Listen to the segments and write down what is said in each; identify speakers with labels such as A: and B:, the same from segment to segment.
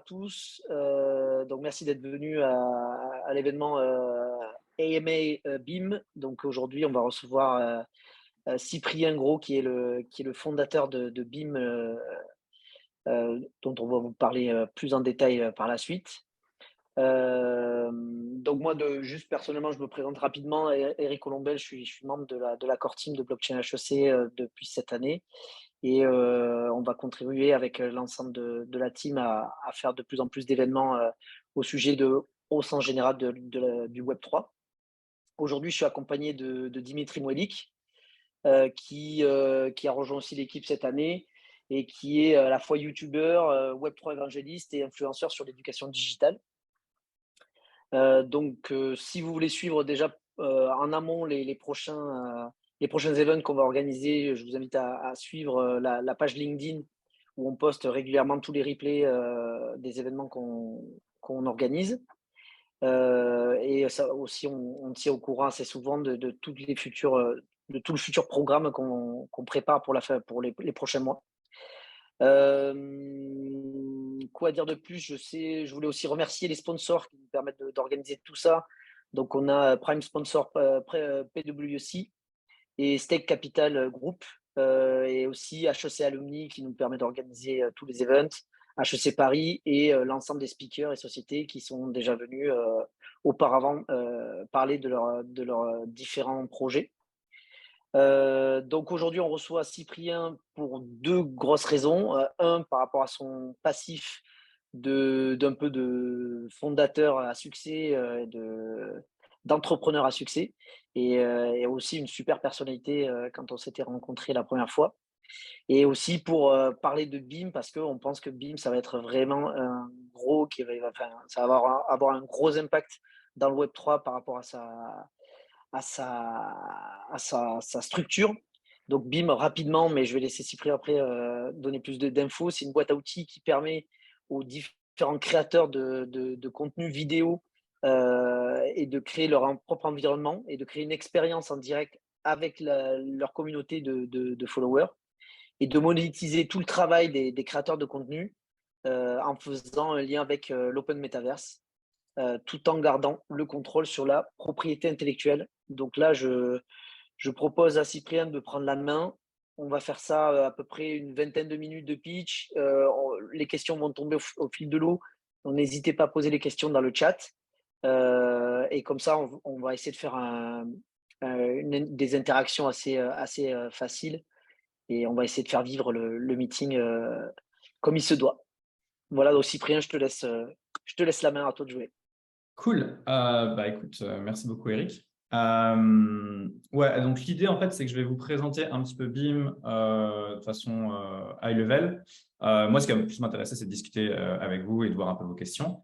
A: tous. Donc merci d'être venus à l'événement AMA BIM. Donc aujourd'hui, on va recevoir Cyprien Gros, qui est le fondateur de BIM, dont on va vous parler plus en détail par la suite. Donc moi, juste personnellement, je me présente rapidement. Eric Colombel, je suis membre de la core team de Blockchain HEC depuis cette année. Et on va contribuer avec l'ensemble de la team à faire de plus en plus d'événements au sujet au sens général du Web3. Aujourd'hui, je suis accompagné de Dimitri Mouelik, qui a rejoint aussi l'équipe cette année et qui est à la fois youtubeur, Web3 évangéliste et influenceur sur l'éducation digitale. Donc, si vous voulez suivre déjà en amont les prochains events qu'on va organiser, je vous invite à suivre la page LinkedIn où on poste régulièrement tous les replays des événements qu'on organise. Et ça aussi, on tient au courant assez souvent de tout le futur programme qu'on prépare pour les prochains mois. Quoi dire de plus? Je voulais aussi remercier les sponsors qui nous permettent d'organiser tout ça. Donc, on a Prime Sponsor PwC et Stake Capital Group, et aussi HEC Alumni qui nous permet d'organiser tous les events, HEC Paris et l'ensemble des speakers et sociétés qui sont déjà venus auparavant parler de leurs différents projets. Donc aujourd'hui, on reçoit Cyprien pour deux grosses raisons. Un, par rapport à son passif d'un peu de fondateur à succès, d'entrepreneur à succès, et aussi une super personnalité quand on s'était rencontrés la première fois. Et aussi pour parler de BIM, parce qu'on pense que BIM, ça va être vraiment un gros, enfin, ça va avoir un gros impact dans le Web3 par rapport à sa structure. Donc BIM, rapidement, mais je vais laisser Cyprien après donner plus d'infos. C'est une boîte à outils qui permet aux différents créateurs de contenu vidéo et de créer leur propre environnement et de créer une expérience en direct avec leur communauté de followers et de monétiser tout le travail des créateurs de contenu en faisant un lien avec l'Open Metaverse, tout en gardant le contrôle sur la propriété intellectuelle. Donc là, je propose à Cyprien de prendre la main. On va faire ça à peu près une vingtaine de minutes de pitch. Les questions vont tomber au fil de l'eau. Donc n'hésitez pas à poser les questions dans le chat. Et comme ça, on va essayer de faire des interactions assez faciles. Et on va essayer de faire vivre le meeting comme il se doit. Voilà, donc Cyprien, je te laisse la main, à toi de jouer.
B: Cool. Bah écoute, merci beaucoup Eric. Ouais, donc l'idée en fait, c'est que je vais vous présenter un petit peu BIM de façon high level. Moi, ce qui va le plus m'intéresser, c'est de discuter avec vous et de voir un peu vos questions.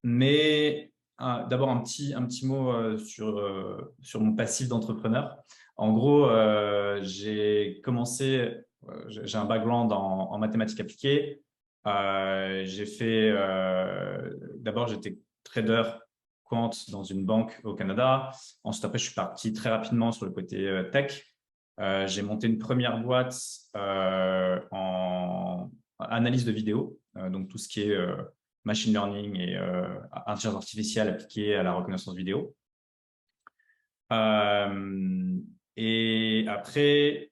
B: Mais d'abord un petit mot sur mon passif d'entrepreneur. En gros, j'ai commencé, j'ai un background en mathématiques appliquées. J'ai fait, d'abord j'étais trader quant dans une banque au Canada. Ensuite, après, je suis parti très rapidement sur le côté tech. J'ai monté une première boîte en analyse de vidéo, donc tout ce qui est machine learning et intelligence artificielle appliquée à la reconnaissance vidéo. Et après,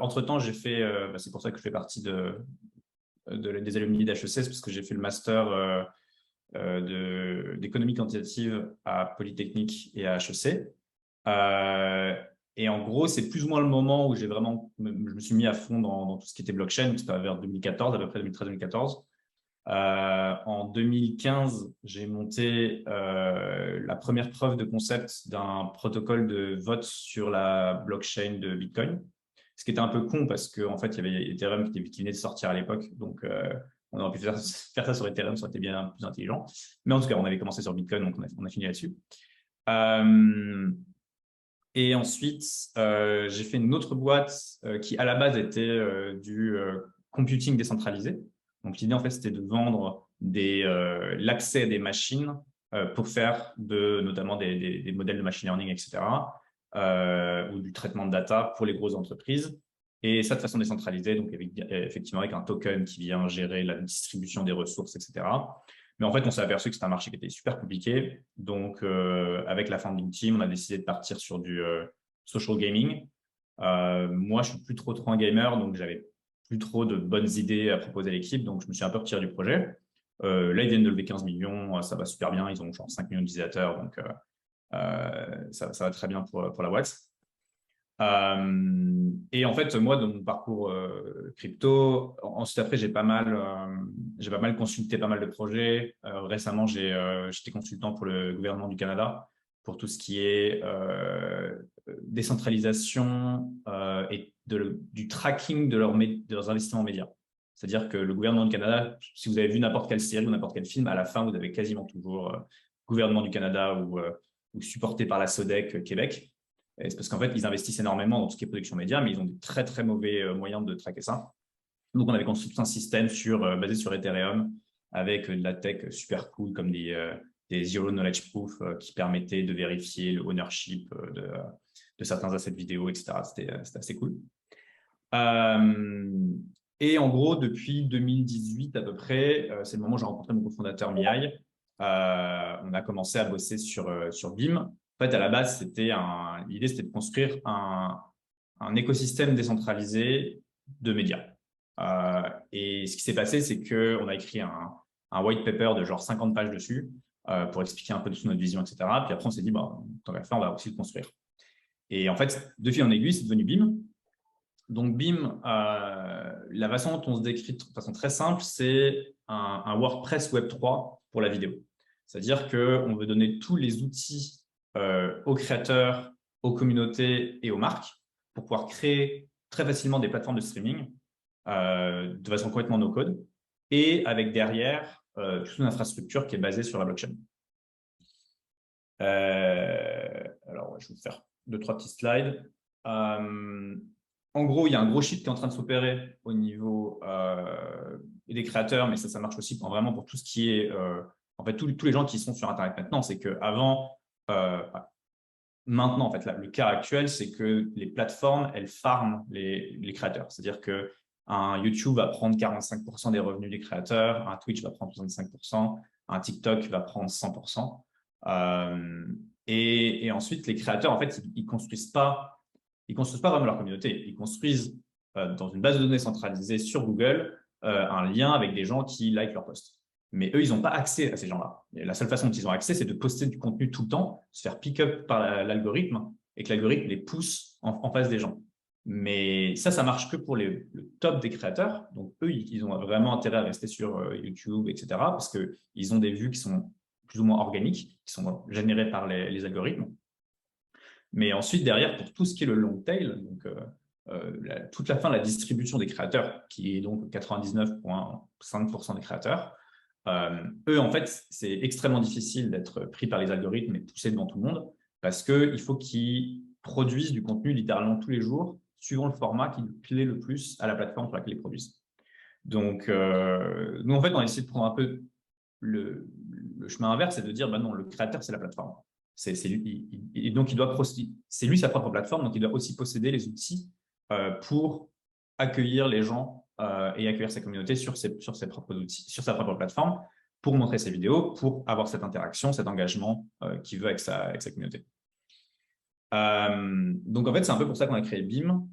B: entre-temps, j'ai fait, c'est pour ça que je fais partie des alumni d'HEC, parce que j'ai fait le master d'économie quantitative à Polytechnique et à HEC. Et en gros, c'est plus ou moins le moment où je me suis mis à fond dans tout ce qui était blockchain. C'était vers 2014, à peu près 2013-2014. En 2015, j'ai monté la première preuve de concept d'un protocole de vote sur la blockchain de Bitcoin. Ce qui était un peu con parce qu'en fait, il y avait Ethereum qui venait de sortir à l'époque. Donc, on aurait pu faire ça sur Ethereum, ça aurait été bien plus intelligent. Mais en tout cas, on avait commencé sur Bitcoin, donc on a fini là-dessus. Et ensuite, j'ai fait une autre boîte qui, à la base, était du computing décentralisé. Donc, l'idée, en fait, c'était de vendre l'accès à des machines pour faire notamment des modèles de machine learning, etc., ou du traitement de data pour les grosses entreprises. Et ça de façon décentralisée, donc effectivement avec un token qui vient gérer la distribution des ressources, etc. Mais en fait, on s'est aperçu que c'était un marché qui était super compliqué. Donc, avec la founding team, on a décidé de partir sur du social gaming. Moi, je suis plus trop un gamer, donc j'avais plus trop de bonnes idées à proposer à l'équipe. Donc, je me suis un peu retiré du projet. Là, ils viennent de lever 15 millions, ça va super bien. Ils ont genre 5 millions d'utilisateurs, donc ça va très bien pour la boîte. Et en fait, moi, dans mon parcours crypto, ensuite après, j'ai pas mal consulté pas mal de projets. Récemment, j'étais consultant pour le gouvernement du Canada pour tout ce qui est décentralisation et du tracking de leurs investissements médias. C'est-à-dire que le gouvernement du Canada, si vous avez vu n'importe quelle série ou n'importe quel film, à la fin, vous avez quasiment toujours gouvernement du Canada ou supporté par la SODEC Québec. C'est parce qu'en fait, ils investissent énormément dans tout ce qui est production média, mais ils ont des très, très mauvais moyens de traquer ça. Donc, on avait construit un système basé sur Ethereum avec de la tech super cool comme des Zero Knowledge Proof qui permettaient de vérifier le ownership de certains assets vidéo, etc. C'était assez cool. Et en gros, depuis 2018 à peu près, c'est le moment où j'ai rencontré mon cofondateur Mihai. On a commencé à bosser sur BIM. En fait, à la base, l'idée, c'était de construire un écosystème décentralisé de médias. Et ce qui s'est passé, c'est qu'on a écrit un white paper de genre 50 pages dessus pour expliquer un peu toute notre vision, etc. Puis après, on s'est dit, tant qu'à faire, on va aussi le construire. Et en fait, de fil en aiguille, c'est devenu BIM. Donc, BIM, la façon dont on se décrit de façon très simple, c'est un WordPress Web3 pour la vidéo. C'est-à-dire qu'on veut donner tous les outils aux créateurs, aux communautés et aux marques pour pouvoir créer très facilement des plateformes de streaming de façon complètement no-code et avec derrière toute une infrastructure qui est basée sur la blockchain. Alors, je vais vous faire 2-3 petits slides. En gros, il y a un gros shift qui est en train de s'opérer au niveau des créateurs, mais ça marche aussi vraiment pour tout ce qui est en fait tous les gens qui sont sur Internet maintenant. C'est qu'avant, maintenant, en fait, là, le cas actuel, c'est que les plateformes, elles farment les créateurs. C'est-à-dire que un YouTube va prendre 45% des revenus des créateurs, un Twitch va prendre 65%, un TikTok va prendre 100%. Et ensuite, les créateurs, en fait, ils construisent pas vraiment leur communauté. Ils construisent dans une base de données centralisée sur Google un lien avec des gens qui likent leurs posts. Mais eux, ils n'ont pas accès à ces gens-là. La seule façon dont ils ont accès, c'est de poster du contenu tout le temps, se faire pick-up par l'algorithme et que l'algorithme les pousse en face des gens. Mais ça marche que pour le top des créateurs. Donc, eux, ils ont vraiment intérêt à rester sur YouTube, etc. parce qu'ils ont des vues qui sont plus ou moins organiques, qui sont générées par les algorithmes. Mais ensuite, derrière, pour tout ce qui est le long tail, donc toute la fin de la distribution des créateurs, qui est donc 99,5% des créateurs, eux, en fait, c'est extrêmement difficile d'être pris par les algorithmes et poussé devant tout le monde parce qu'il faut qu'ils produisent du contenu littéralement tous les jours, suivant le format qui plaît le plus à la plateforme pour laquelle ils produisent. Donc, nous, en fait, on a essayé de prendre un peu le chemin inverse, c'est de dire, non, le créateur, c'est la plateforme. Et donc, c'est lui sa propre plateforme, donc il doit aussi posséder les outils pour accueillir les gens et accueillir sa communauté sur ses propres outils, sur sa propre plateforme, pour montrer ses vidéos, pour avoir cette interaction, cet engagement qu'il veut avec sa communauté. Donc, en fait, c'est un peu pour ça qu'on a créé BIM,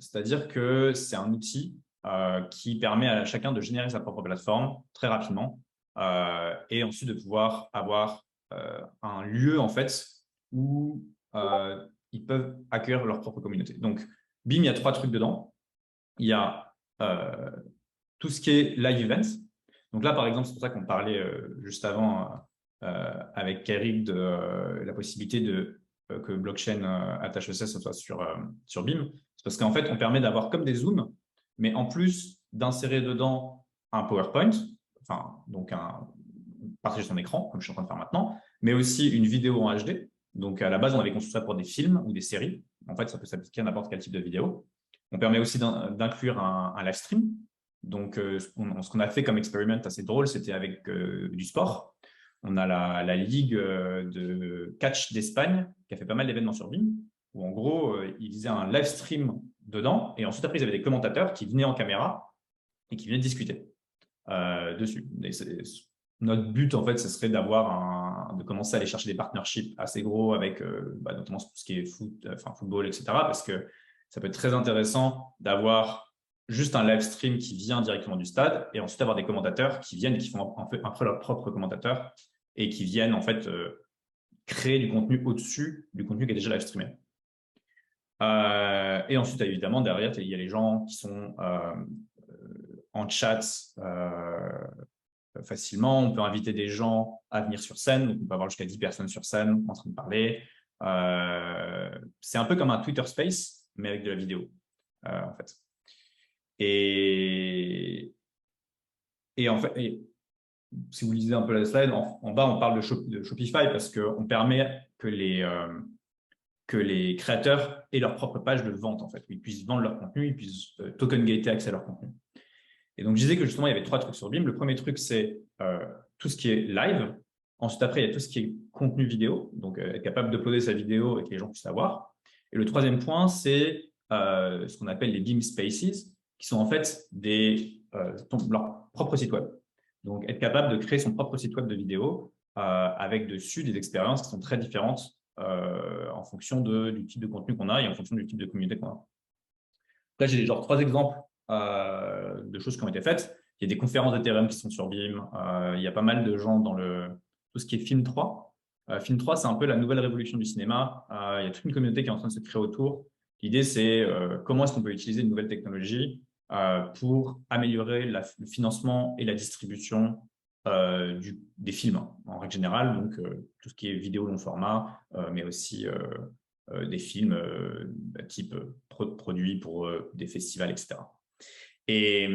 B: c'est-à-dire que c'est un outil qui permet à chacun de générer sa propre plateforme très rapidement et ensuite de pouvoir avoir un lieu en fait où ils peuvent accueillir leur propre communauté. Donc, BIM, il y a 3 trucs dedans. Il y a tout ce qui est live events. Donc là, par exemple, c'est pour ça qu'on parlait juste avant avec Eric de la possibilité que blockchain attache EC soit sur BIM. C'est parce qu'en fait, on permet d'avoir comme des zooms, mais en plus d'insérer dedans un PowerPoint, donc partager son écran, comme je suis en train de faire maintenant, mais aussi une vidéo en HD. Donc, à la base, on avait construit ça pour des films ou des séries. En fait, ça peut s'appliquer à n'importe quel type de vidéo. On permet aussi d'inclure un live stream. Donc, ce qu'on a fait comme expériment assez drôle, c'était avec du sport. On a la Ligue de catch d'Espagne qui a fait pas mal d'événements sur BIM. où en gros, ils faisaient un live stream dedans, et ensuite après, ils avaient des commentateurs qui venaient en caméra et qui venaient discuter dessus. Notre but, en fait, ce serait de commencer à aller chercher des partnerships assez gros avec notamment tout ce qui est football, etc. Parce que ça peut être très intéressant d'avoir juste un live stream qui vient directement du stade et ensuite avoir des commentateurs qui viennent et qui font un peu leur propre commentateur et qui viennent en fait créer du contenu au-dessus du contenu qui est déjà live streamé. Et ensuite, évidemment, derrière, il y a les gens qui sont en chat facilement. On peut inviter des gens à venir sur scène. Donc on peut avoir jusqu'à 10 personnes sur scène en train de parler. C'est un peu comme un Twitter Space, mais avec de la vidéo, en fait. Et en fait, si vous lisez un peu la slide, en bas, on parle de Shopify parce qu'on permet que les créateurs aient leur propre page de vente, en fait. Ils puissent vendre leur contenu, ils puissent token gater accès à leur contenu. Et donc, je disais que justement, il y avait 3 trucs sur BIM. Le premier truc, c'est tout ce qui est live. Ensuite, après, il y a tout ce qui est contenu vidéo, donc être capable d'uploader sa vidéo et que les gens puissent la voir. Et le troisième point, c'est ce qu'on appelle les BIM Spaces, qui sont en fait leur propre site web. Donc, être capable de créer son propre site web de vidéo avec dessus des expériences qui sont très différentes en fonction du type de contenu qu'on a et en fonction du type de communauté qu'on a. Là, j'ai 3 exemples de choses qui ont été faites. Il y a des conférences d'Ethereum qui sont sur BIM. Il y a pas mal de gens dans tout ce qui est Film 3. Film 3, c'est un peu la nouvelle révolution du cinéma. Il y a toute une communauté qui est en train de se créer autour. L'idée, c'est comment est-ce qu'on peut utiliser une nouvelle technologie pour améliorer le financement et la distribution des films, en règle générale. Donc, tout ce qui est vidéo long format, mais aussi des films type produits pour des festivals, etc. Et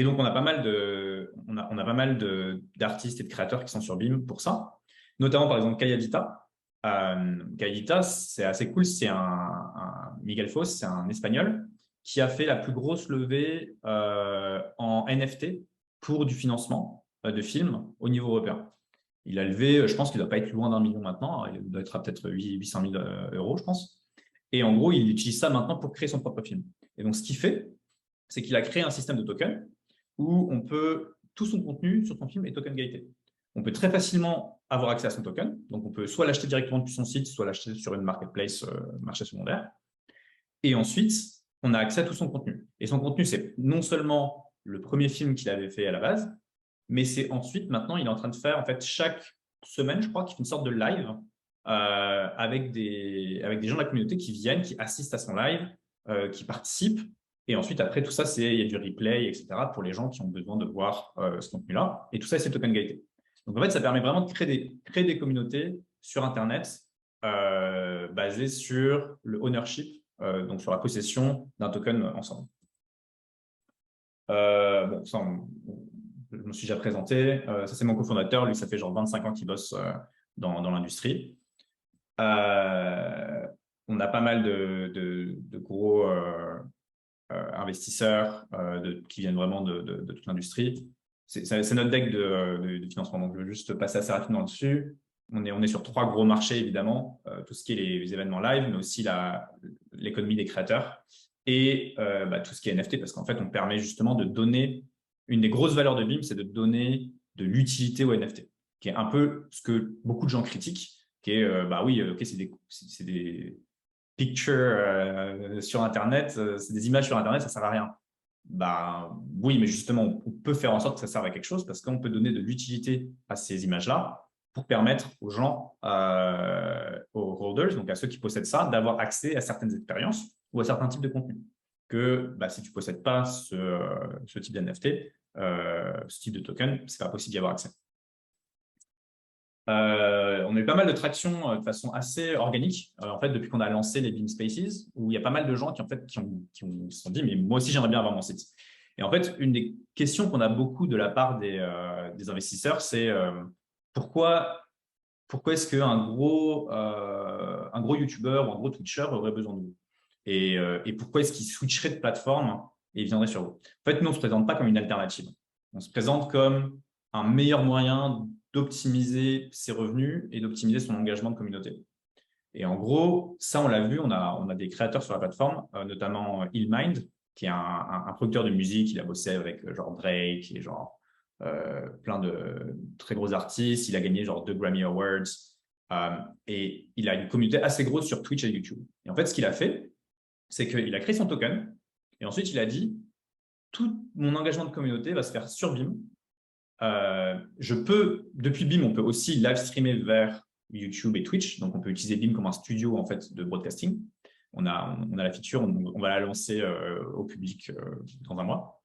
B: donc, on a pas mal d'artistes et de créateurs qui sont sur BIM pour ça, notamment par exemple Kayadita. Kayadita, c'est assez cool, c'est Miguel Fos, c'est un Espagnol qui a fait la plus grosse levée en NFT pour du financement de films au niveau européen. Il a levé, je pense qu'il ne doit pas être loin d'1 million maintenant, il doit être à peut-être 800 000 euros, je pense. Et en gros, il utilise ça maintenant pour créer son propre film. Et donc, ce qu'il fait, c'est qu'il a créé un système de token où tout son contenu sur son film est token gated. On peut très facilement avoir accès à son token. Donc, on peut soit l'acheter directement depuis son site, soit l'acheter sur une marketplace, marché secondaire. Et ensuite, on a accès à tout son contenu. Et son contenu, c'est non seulement le premier film qu'il avait fait à la base, mais c'est ensuite, maintenant, il est en train de faire, en fait, chaque semaine, je crois, qu'il fait une sorte de live avec des gens de la communauté qui viennent, qui assistent à son live, qui participent. Et ensuite, après, tout ça, il y a du replay, etc. pour les gens qui ont besoin de voir ce contenu-là. Et tout ça, c'est token gated. Donc, en fait, ça permet vraiment de créer des communautés sur Internet basées sur le ownership, donc sur la possession d'un token ensemble. Bon, ça, je me suis déjà présenté. Ça, c'est mon cofondateur. Lui, ça fait genre 25 ans qu'il bosse dans l'industrie. On a pas mal de gros investisseurs qui viennent vraiment de toute l'industrie. C'est notre deck de financement. Donc, je vais juste passer assez rapidement dessus. On est sur 3 gros marchés, évidemment. Tout ce qui est les événements live, mais aussi l'économie des créateurs et tout ce qui est NFT, parce qu'en fait, on permet justement de donner. Une des grosses valeurs de BIM, c'est de donner de l'utilité au NFT, qui est un peu ce que beaucoup de gens critiquent, qui est, oui, ok, c'est des pictures sur Internet, c'est des images sur Internet, ça ne sert à rien. Oui, mais justement, on peut faire en sorte que ça serve à quelque chose parce qu'on peut donner de l'utilité à ces images-là pour permettre aux gens, aux holders, donc à ceux qui possèdent ça, d'avoir accès à certaines expériences ou à certains types de contenus. Que si tu ne possèdes pas ce type d'NFT, ce type de token, ce n'est pas possible d'y avoir accès. On a eu pas mal de traction de façon assez organique, en fait, depuis qu'on a lancé les BIM Spaces, où il y a pas mal de gens qui se sont dit, mais moi aussi, j'aimerais bien avoir mon site. Et en fait, une des questions qu'on a beaucoup de la part des investisseurs, c'est pourquoi est-ce qu'un gros YouTuber ou un gros Twitcher aurait besoin de vous et pourquoi est-ce qu'il switcherait de plateforme et viendrait sur vous? En fait, nous, on ne se présente pas comme une alternative. On se présente comme un meilleur moyen d'optimiser ses revenus et d'optimiser son engagement de communauté. Et en gros, ça, on l'a vu, on a des créateurs sur la plateforme, notamment Illmind, qui est un producteur de musique. Il a bossé avec genre Drake et genre plein de très gros artistes. Il a gagné genre 2 Grammy Awards. Et il a une communauté assez grosse sur Twitch et YouTube. Et en fait, ce qu'il a fait, c'est qu'il a créé son token. Et ensuite, il a dit, tout mon engagement de communauté va se faire sur BIM. Depuis BIM, on peut aussi live streamer vers YouTube et Twitch. Donc, on peut utiliser BIM comme un studio en fait, de broadcasting. On a la feature, on va la lancer au public dans un mois.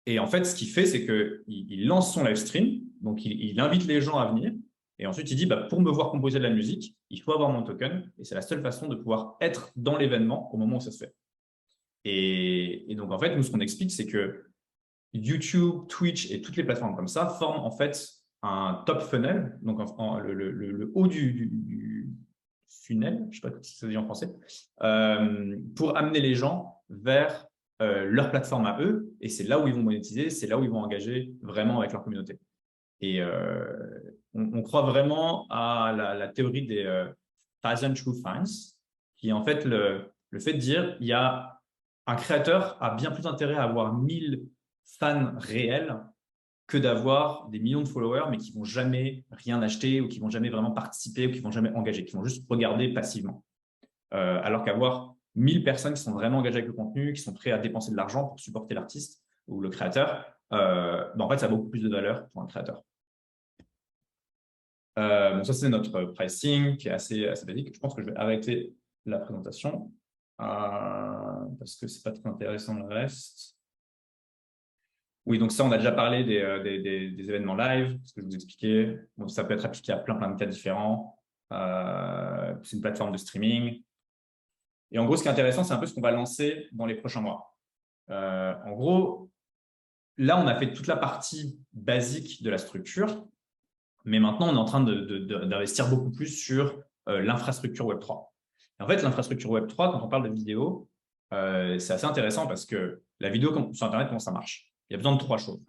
B: Et en fait, ce qu'il fait, c'est qu'il lance son live stream. Donc, il invite les gens à venir. Et ensuite, il dit, pour me voir composer de la musique, il faut avoir mon token. Et c'est la seule façon de pouvoir être dans l'événement au moment où ça se fait. Et donc, en fait, nous, ce qu'on explique, c'est que YouTube, Twitch et toutes les plateformes comme ça forment en fait un top funnel, donc le haut du funnel, je ne sais pas si ça se dit en français, pour amener les gens vers leur plateforme à eux, et c'est là où ils vont monétiser, c'est là où ils vont engager vraiment avec leur communauté. Et on croit vraiment à la théorie des 1000 True Fans, qui est en fait le fait de dire il y a un créateur a bien plus intérêt à avoir 1000 fans réels que d'avoir des millions de followers, mais qui ne vont jamais rien acheter ou qui ne vont jamais vraiment participer ou qui ne vont jamais engager, qui vont juste regarder passivement. Alors qu'avoir 1000 personnes qui sont vraiment engagées avec le contenu, qui sont prêts à dépenser de l'argent pour supporter l'artiste ou le créateur, en fait, ça a beaucoup plus de valeur pour un créateur. Bon, ça, c'est notre pricing qui est assez basique. Je pense que je vais arrêter la présentation parce que ce n'est pas très intéressant le reste. Oui, donc ça, on a déjà parlé des événements live, ce que je vous expliquais. Bon, ça peut être appliqué à plein de cas différents. C'est une plateforme de streaming. Et en gros, ce qui est intéressant, c'est un peu ce qu'on va lancer dans les prochains mois. En gros, là, on a fait toute la partie basique de la structure, mais maintenant, on est en train d'investir beaucoup plus sur l'infrastructure Web3. Et en fait, l'infrastructure Web3, quand on parle de vidéo, c'est assez intéressant parce que la vidéo sur Internet, comment ça marche? Il y a besoin de 3 choses.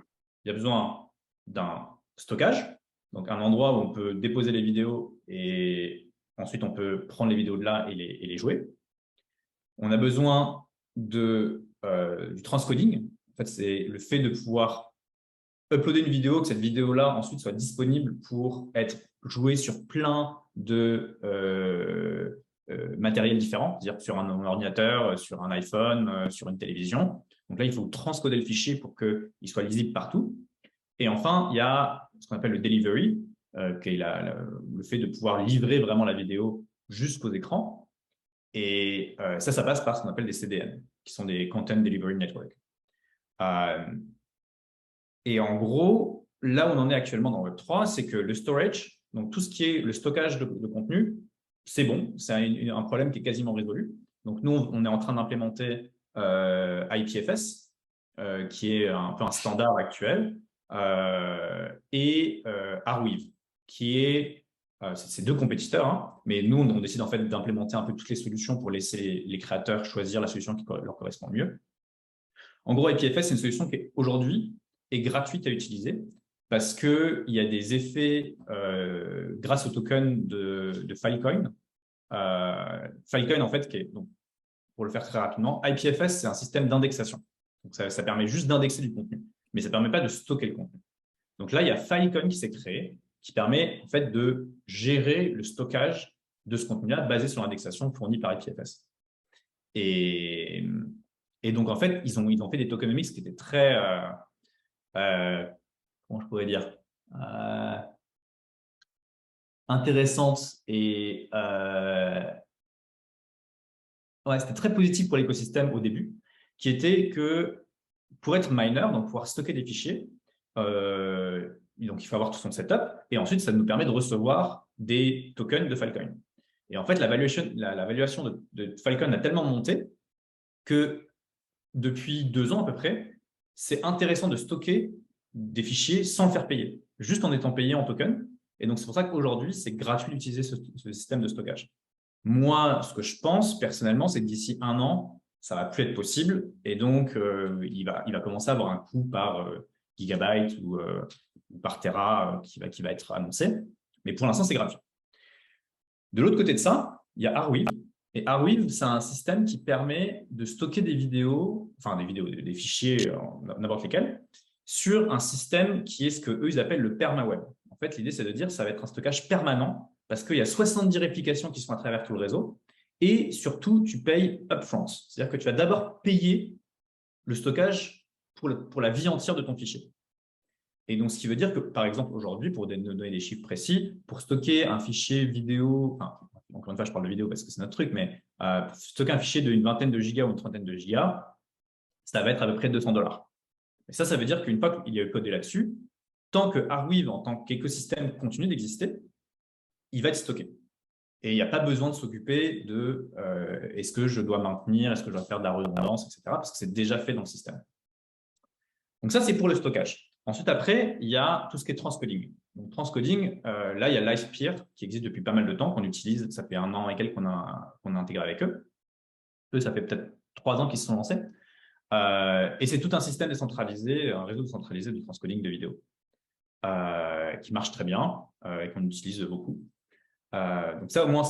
B: Il y a besoin d'un stockage, donc un endroit où on peut déposer les vidéos et ensuite on peut prendre les vidéos de là et les jouer. On a besoin du transcoding. En fait, c'est le fait de pouvoir uploader une vidéo, que cette vidéo-là ensuite soit disponible pour être jouée sur plein de matériels différents, c'est-à-dire sur un ordinateur, sur un iPhone, sur une télévision. Donc là, il faut transcoder le fichier pour qu'il soit lisible partout. Et enfin, il y a ce qu'on appelle le delivery, qui est le fait de pouvoir livrer vraiment la vidéo jusqu'aux écrans. Et ça passe par ce qu'on appelle des CDN, qui sont des Content Delivery Network. Et en gros, là où on en est actuellement dans Web3, c'est que le storage, donc tout ce qui est le stockage de contenu, c'est bon, c'est un problème qui est quasiment résolu. Donc nous, on est en train d'implémenter IPFS, qui est un peu un standard actuel, et Arweave, qui est c'est 2 compétiteurs, hein, mais nous, on décide en fait d'implémenter un peu toutes les solutions pour laisser les créateurs choisir la solution qui leur correspond le mieux. En gros, IPFS, c'est une solution qui aujourd'hui est gratuite à utiliser parce qu'il y a des effets grâce au token de Filecoin. Filecoin, en fait, donc, pour le faire très rapidement, IPFS, c'est un système d'indexation. Donc, ça permet juste d'indexer du contenu, mais ça ne permet pas de stocker le contenu. Donc là, il y a Filecoin qui s'est créé, qui permet en fait de gérer le stockage de ce contenu-là basé sur l'indexation fournie par IPFS. Et donc, en fait, ils ont fait des tokenomics qui étaient très, comment je pourrais dire, intéressantes et ouais, c'était très positif pour l'écosystème au début, qui était que pour être miner, donc pouvoir stocker des fichiers, donc il faut avoir tout son setup, et ensuite ça nous permet de recevoir des tokens de Filecoin. Et en fait, la valuation de Filecoin a tellement monté que depuis 2 ans à peu près, c'est intéressant de stocker des fichiers sans le faire payer, juste en étant payé en token. Et donc, c'est pour ça qu'aujourd'hui, c'est gratuit d'utiliser ce système de stockage. Moi, ce que je pense personnellement, c'est que d'ici 1 an, ça ne va plus être possible. Et donc, il va commencer à avoir un coût par gigabyte ou par Tera qui va être annoncé. Mais pour l'instant, c'est gratuit. De l'autre côté de ça, il y a Arweave. Et Arweave, c'est un système qui permet de stocker des vidéos, enfin des fichiers, n'importe lesquels, sur un système qui est ce qu'eux, ils appellent le permaweb. En fait, l'idée, c'est de dire que ça va être un stockage permanent parce qu'il y a 70 réplications qui sont à travers tout le réseau. Et surtout, tu payes upfront. C'est-à-dire que tu vas d'abord payer le stockage pour la vie entière de ton fichier. Et donc, ce qui veut dire que, par exemple, aujourd'hui, pour donner des chiffres précis, pour stocker un fichier vidéo, enfin, encore une fois, je parle de vidéo parce que c'est notre truc, mais pour stocker un fichier d'une vingtaine de gigas ou une trentaine de gigas, ça va être à peu près 200 $. Et ça veut dire qu'une fois qu'il y a codé là-dessus, tant que Arweave, en tant qu'écosystème, continue d'exister, il va être stocké. Et il n'y a pas besoin de s'occuper de est-ce que je dois maintenir, est-ce que je dois faire de la redondance, etc. parce que c'est déjà fait dans le système. Donc ça, c'est pour le stockage. Ensuite, après, il y a tout ce qui est transcoding. Donc, transcoding, là, il y a Livepeer qui existe depuis pas mal de temps, qu'on utilise. Ça fait 1 an et quelques qu'on a intégré avec eux. Eux, ça fait peut-être 3 ans qu'ils se sont lancés. Et c'est tout un système décentralisé, un réseau décentralisé de transcoding de vidéos qui marche très bien et qu'on utilise beaucoup. Donc ça, au moins,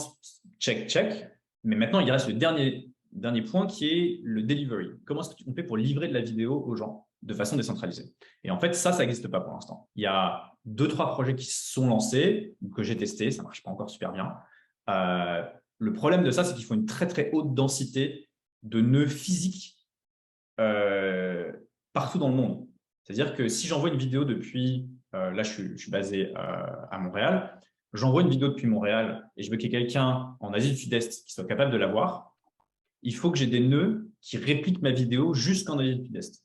B: check. Mais maintenant, il reste le dernier point qui est le delivery. Comment est-ce qu'on fait pour livrer de la vidéo aux gens de façon décentralisée? Et en fait, ça n'existe pas pour l'instant. Il y a 2-3 projets qui se sont lancés, que j'ai testés, ça ne marche pas encore super bien. Le problème de ça, c'est qu'il faut une très, très haute densité de nœuds physiques partout dans le monde. C'est-à-dire que si j'envoie une vidéo depuis, là je suis basé à Montréal, j'envoie une vidéo depuis Montréal et je veux qu'il y ait quelqu'un en Asie du Sud-Est qui soit capable de la voir, il faut que j'ai des nœuds qui répliquent ma vidéo jusqu'en Asie du Sud-Est.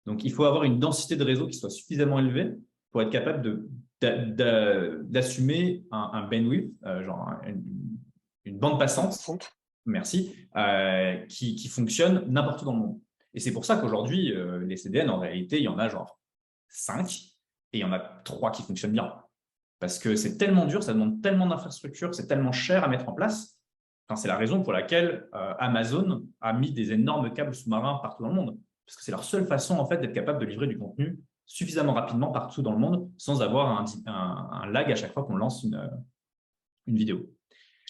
B: Donc, il faut avoir une densité de réseau qui soit suffisamment élevée pour être capable d'assumer un bandwidth, genre une bande passante, merci, qui fonctionne n'importe où dans le monde. Et c'est pour ça qu'aujourd'hui, les CDN, en réalité, il y en a genre 5 et il y en a 3 qui fonctionnent bien. Parce que c'est tellement dur, ça demande tellement d'infrastructures, c'est tellement cher à mettre en place. Enfin, c'est la raison pour laquelle Amazon a mis des énormes câbles sous-marins partout dans le monde. Parce que c'est leur seule façon en fait, d'être capable de livrer du contenu suffisamment rapidement partout dans le monde sans avoir un lag à chaque fois qu'on lance une vidéo.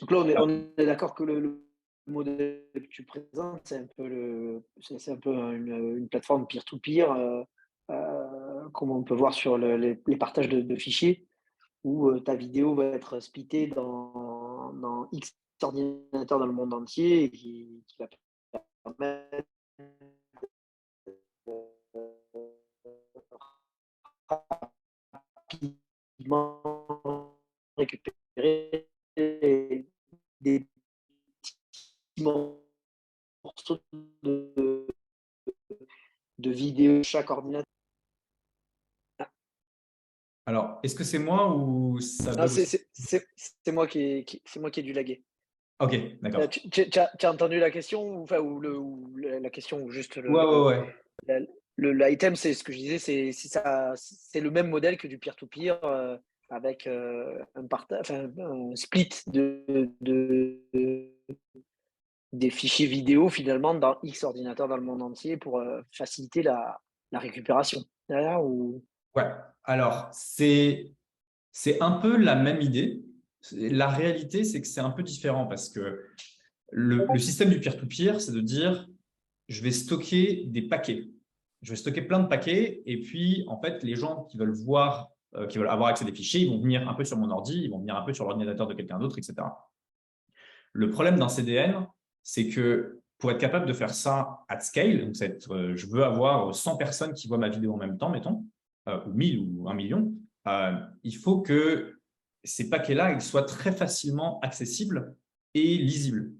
A: Donc là, on est d'accord que le modèle que tu présentes, c'est un peu une plateforme peer-to-peer, comme on peut voir sur les partages de fichiers, où ta vidéo va être splittée dans X ordinateurs dans le monde entier et qui va permettre rapidement récupérer des petits morceaux de vidéos de chaque ordinateur.
B: Alors, est-ce que c'est moi ou ça
A: Non,
B: bug aussi?
A: c'est moi qui ai dû laguer.
B: Ok, d'accord.
A: Tu as entendu la question ou la question ou juste
B: Ouais.
A: l'item, c'est ce que je disais, c'est le même modèle que du peer-to-peer avec un split des fichiers vidéo finalement dans X ordinateurs dans le monde entier pour faciliter la récupération. Derrière, ou...
B: Ouais, alors c'est un peu la même idée. La réalité, c'est que c'est un peu différent parce que le système du peer-to-peer, c'est de dire je vais stocker des paquets. Je vais stocker plein de paquets et puis en fait, les gens qui veulent voir, qui veulent avoir accès à des fichiers, ils vont venir un peu sur mon ordi, ils vont venir un peu sur l'ordinateur de quelqu'un d'autre, etc. Le problème d'un CDN, c'est que pour être capable de faire ça at scale, donc je veux avoir 100 personnes qui voient ma vidéo en même temps, mettons, ou 1000 ou 1 million, il faut que ces paquets-là ils soient très facilement accessibles et lisibles.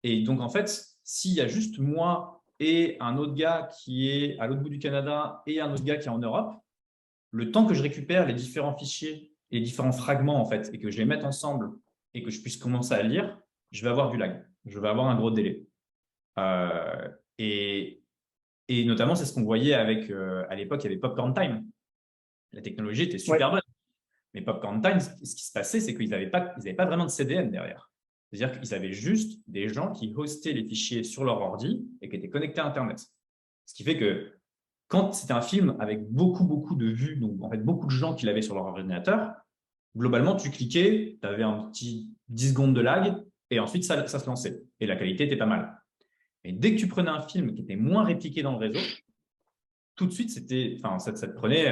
B: Et donc, en fait, s'il y a juste moi et un autre gars qui est à l'autre bout du Canada et un autre gars qui est en Europe, le temps que je récupère les différents fichiers et les différents fragments, en fait, et que je les mette ensemble et que je puisse commencer à lire, je vais avoir du lag. Je vais avoir un gros délai. Euh, et, et notamment, c'est ce qu'on voyait avec, à l'époque, il y avait Popcorn Time. La technologie était super bonne. Mais Popcorn Time, ce qui se passait, c'est qu'ils n'avaient pas vraiment de CDN derrière. C'est-à-dire qu'ils avaient juste des gens qui hostaient les fichiers sur leur ordi et qui étaient connectés à Internet. Ce qui fait que quand c'était un film avec beaucoup de vues, donc en fait beaucoup de gens qui l'avaient sur leur ordinateur, globalement, tu cliquais, tu avais un petit 10 secondes de lag, et ensuite, ça se lançait. Et la qualité était pas mal. Et dès que tu prenais un film qui était moins répliqué dans le réseau, tout de suite, ça te prenait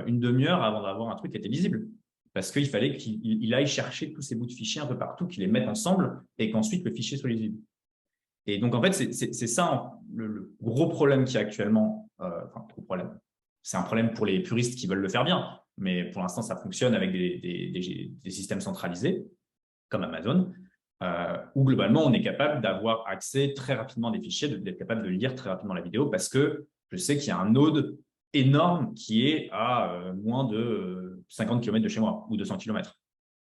B: une demi-heure avant d'avoir un truc qui était lisible. Parce qu'il fallait qu'il aille chercher tous ces bouts de fichiers un peu partout, qu'il les mette ensemble et qu'ensuite le fichier soit lisible. Et donc, en fait, c'est ça le gros problème qu'il y a actuellement. Enfin, gros problème. C'est un problème pour les puristes qui veulent le faire bien. Mais pour l'instant, ça fonctionne avec des systèmes centralisés, comme Amazon, où globalement, on est capable d'avoir accès très rapidement à des fichiers, d'être capable de lire très rapidement la vidéo, parce que je sais qu'il y a un node énorme qui est à moins de 50 km de chez moi, ou 200 km.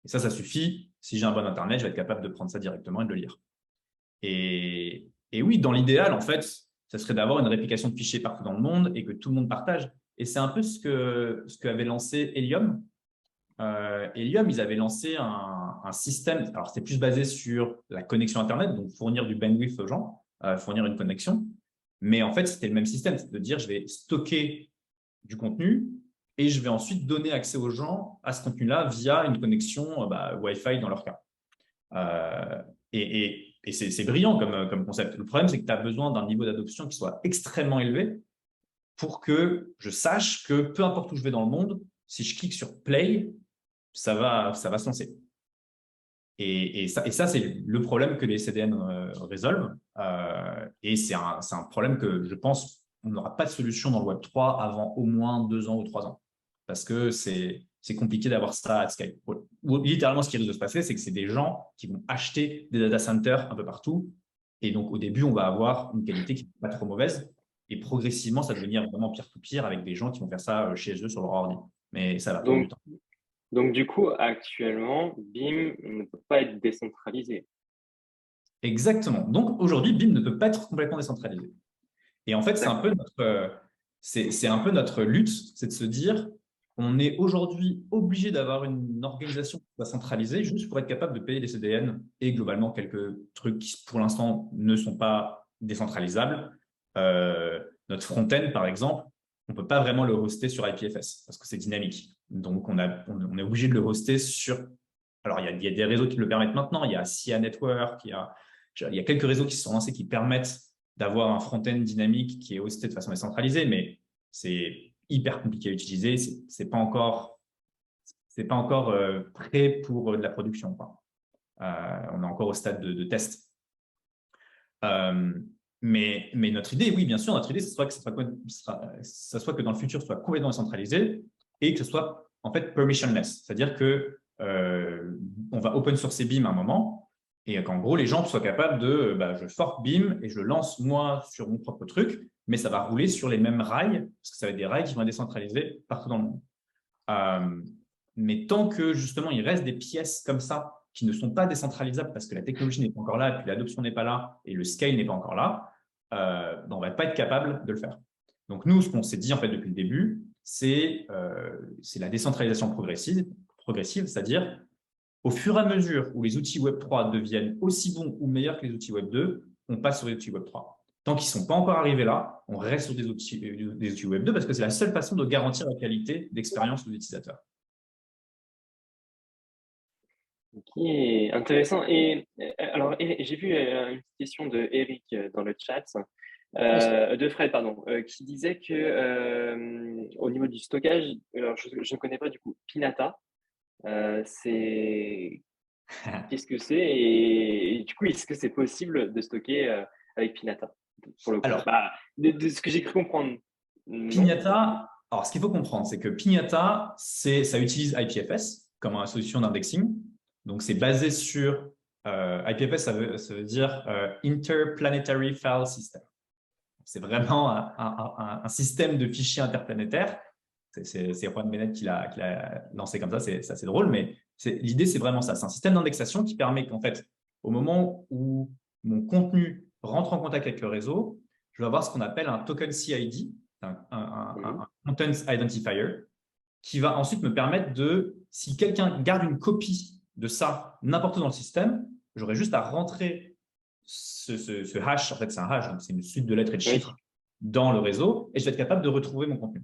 B: Et ça suffit. Si j'ai un bon Internet, je vais être capable de prendre ça directement et de le lire. Et oui, dans l'idéal, en fait, ça serait d'avoir une réplication de fichiers partout dans le monde et que tout le monde partage. Et c'est un peu ce qu'avait lancé Helium. Helium, ils avaient lancé un système, alors c'était plus basé sur la connexion Internet, donc fournir du bandwidth aux gens, fournir une connexion. Mais en fait, c'était le même système, c'est de dire je vais stocker du contenu et je vais ensuite donner accès aux gens à ce contenu-là via une connexion Wi-Fi dans leur cas. Et c'est brillant comme concept. Le problème, c'est que tu as besoin d'un niveau d'adoption qui soit extrêmement élevé pour que je sache que peu importe où je vais dans le monde, si je clique sur Play, ça va se lancer. Et ça c'est le problème que les CDN résolvent. Et c'est un problème que je pense on n'aura pas de solution dans le Web3 avant au moins 2 ans ou 3 ans. Parce que c'est compliqué d'avoir ça à scale. Littéralement, ce qui risque de se passer, c'est que c'est des gens qui vont acheter des data centers un peu partout. Et donc, au début, on va avoir une qualité qui n'est pas trop mauvaise. Et progressivement, ça va devenir vraiment pire tout pire avec des gens qui vont faire ça chez eux sur leur ordi. Mais ça va prendre du
C: Donc,
B: temps.
C: donc du coup, actuellement, BIM ne peut pas être décentralisé.
B: Exactement. Donc, aujourd'hui, BIM ne peut pas être complètement décentralisé. Et en fait, c'est un peu notre lutte, c'est de se dire, on est aujourd'hui obligé d'avoir une organisation qui soit centralisée juste pour être capable de payer les CDN et globalement quelques trucs qui, pour l'instant, ne sont pas décentralisables. Notre front-end, par exemple, on ne peut pas vraiment le hoster sur IPFS parce que c'est dynamique. Donc, on est obligé de le hoster sur… Alors, il y a des réseaux qui le permettent maintenant. Il y a SIA Network, il y a quelques réseaux qui se sont lancés qui permettent d'avoir un front-end dynamique qui est hosté de façon décentralisée, mais c'est hyper compliqué à utiliser. C'est pas encore prêt pour de la production, quoi. On est encore au stade de test. Mais notre idée, oui, bien sûr, notre idée, ce soit que dans le futur, ce soit complètement décentralisé et que ce soit en fait permissionless. C'est-à-dire que on va open sourcer BIM à un moment et qu'en gros, les gens soient capables de je fork BIM et je lance moi sur mon propre truc, mais ça va rouler sur les mêmes rails, parce que ça va être des rails qui vont être décentralisés partout dans le monde. Mais tant que justement, il reste des pièces comme ça qui ne sont pas décentralisables parce que la technologie n'est pas encore là, et puis l'adoption n'est pas là, et le scale n'est pas encore là, on ne va pas être capable de le faire. Donc nous, ce qu'on s'est dit en fait depuis le début, c'est la décentralisation progressive, c'est-à-dire au fur et à mesure où les outils Web3 deviennent aussi bons ou meilleurs que les outils Web2, on passe sur les outils Web3. Tant qu'ils ne sont pas encore arrivés là, on reste sur des outils Web2 parce que c'est la seule façon de garantir la qualité d'expérience de l'utilisateur.
C: Ok, intéressant. Et alors, j'ai vu une question de Eric dans le chat, de Fred, pardon, qui disait que au niveau du stockage, alors je ne connais pas du coup, Pinata, qu'est-ce que c'est et du coup, est-ce que c'est possible de stocker avec Pinata pour le coup?
B: Alors,
C: de ce que j'ai cru comprendre. Non.
B: Pignata, alors ce qu'il faut comprendre, c'est que Pignata, ça utilise IPFS comme une solution d'indexing. Donc, c'est basé sur IPFS, ça veut dire Interplanetary File System. C'est vraiment un système de fichiers interplanétaires. C'est Juan Benet qui l'a lancé comme ça, c'est assez drôle, mais l'idée, c'est vraiment ça. C'est un système d'indexation qui permet qu'en fait, au moment où mon contenu rentre en contact avec le réseau, je vais avoir ce qu'on appelle un token CID, un Content Identifier, qui va ensuite me permettre si quelqu'un garde une copie de ça n'importe où dans le système, j'aurai juste à rentrer ce hash, en fait c'est un hash, donc c'est une suite de lettres et de chiffres dans le réseau, et je vais être capable de retrouver mon contenu.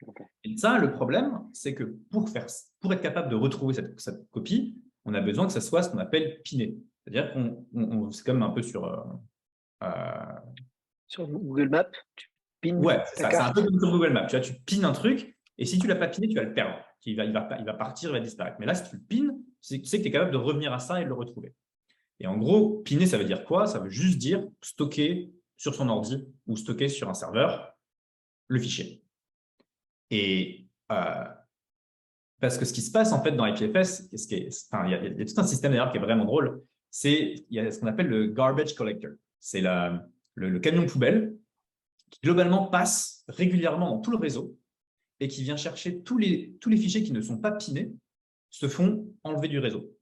B: Okay. Et ça, le problème, c'est que pour être capable de retrouver cette copie, on a besoin que ça soit ce qu'on appelle piné. C'est-à-dire c'est comme un peu
A: sur Google Maps, tu pins
B: ouais, c'est
A: ta
B: ça. C'est un
A: carte.
B: peu comme sur Google Maps. Tu vois, tu pines un truc et si tu ne l'as pas piné, tu vas le perdre. Il va partir, il va disparaître. Mais là, si tu le pines, tu sais que tu es capable de revenir à ça et de le retrouver. Et en gros, piner, ça veut dire quoi? Ça veut juste dire stocker sur son ordi ou stocker sur un serveur le fichier. Et parce que ce qui se passe en fait dans IPFS, il y a tout un système d'ailleurs qui est vraiment drôle, il y a ce qu'on appelle le garbage collector. C'est le camion poubelle qui globalement passe régulièrement dans tout le réseau et qui vient chercher tous les fichiers qui ne sont pas pinés se font enlever du réseau.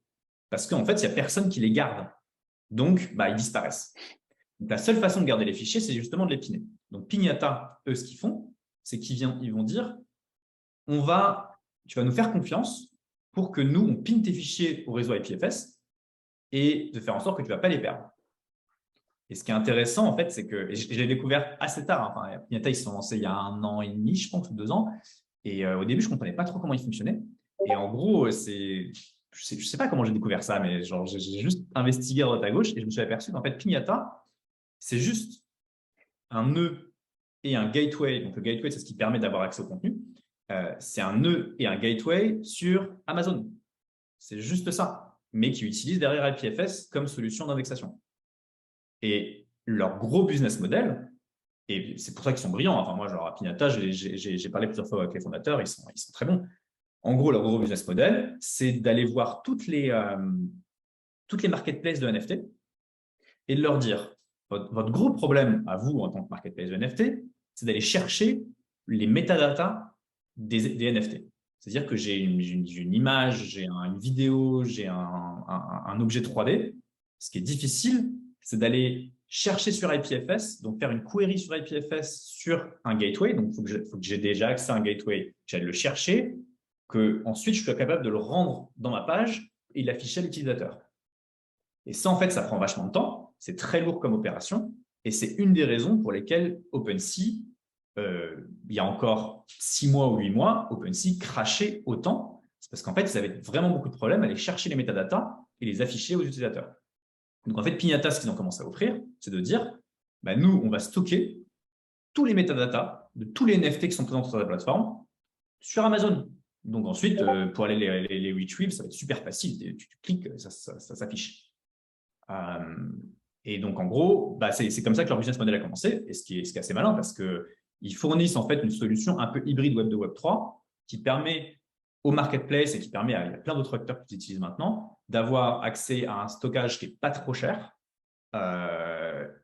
B: Parce qu'en fait, il n'y a personne qui les garde. Donc, ils disparaissent. Donc, la seule façon de garder les fichiers, c'est justement de les piner. Donc, Pignata, eux, ce qu'ils font, c'est ils vont dire tu vas nous faire confiance pour que nous, on pine tes fichiers au réseau IPFS et de faire en sorte que tu ne vas pas les perdre. Et ce qui est intéressant, en fait, c'est que je l'ai découvert assez tard. Enfin, Pignata, ils se sont lancés il y a 1 an et demi, je pense, ou 2 ans. Et au début, je ne comprenais pas trop comment ils fonctionnaient. Et en gros, je sais pas comment j'ai découvert ça, mais j'ai juste investigué à droite à gauche et je me suis aperçu qu'en fait, Pignata, c'est juste un nœud et un gateway. Donc, le gateway, c'est ce qui permet d'avoir accès au contenu. C'est un nœud et un gateway sur Amazon. C'est juste ça, mais qui utilise derrière IPFS comme solution d'indexation. Et leur gros business model, et c'est pour ça qu'ils sont brillants. Enfin, moi, genre à Pignata, j'ai parlé plusieurs fois avec les fondateurs, ils sont très bons. En gros, leur gros business model, c'est d'aller voir toutes les marketplaces de NFT et de leur dire votre gros problème à vous en tant que marketplace de NFT, c'est d'aller chercher les métadatas des NFT. C'est-à-dire que j'ai une image, j'ai une vidéo, j'ai un objet 3D. Ce qui est difficile, c'est d'aller chercher sur IPFS, donc faire une query sur IPFS sur un gateway. Donc, il faut que j'ai déjà accès à un gateway, que j'aille le chercher, qu'ensuite je sois capable de le rendre dans ma page et l'afficher à l'utilisateur. Et ça, en fait, ça prend vachement de temps. C'est très lourd comme opération. Et c'est une des raisons pour lesquelles OpenSea, il y a encore 6 mois ou 8 mois, OpenSea crachait autant. C'est parce qu'en fait, ils avaient vraiment beaucoup de problèmes à aller chercher les métadatas et les afficher aux utilisateurs. Donc, en fait, Pignata, ce qu'ils ont commencé à offrir, c'est de dire, nous, on va stocker tous les métadatas de tous les NFT qui sont présents sur la plateforme sur Amazon. Donc, ensuite, pour aller les retrieve, ça va être super facile. Tu cliques, ça s'affiche. Et donc, en gros, c'est comme ça que leur business model a commencé, et ce qui est assez malin parce qu'ils fournissent en fait une solution un peu hybride Web 2, Web 3 qui permet au marketplace et qui permet il y a plein d'autres acteurs qui utilisent maintenant d'avoir accès à un stockage qui n'est pas trop cher,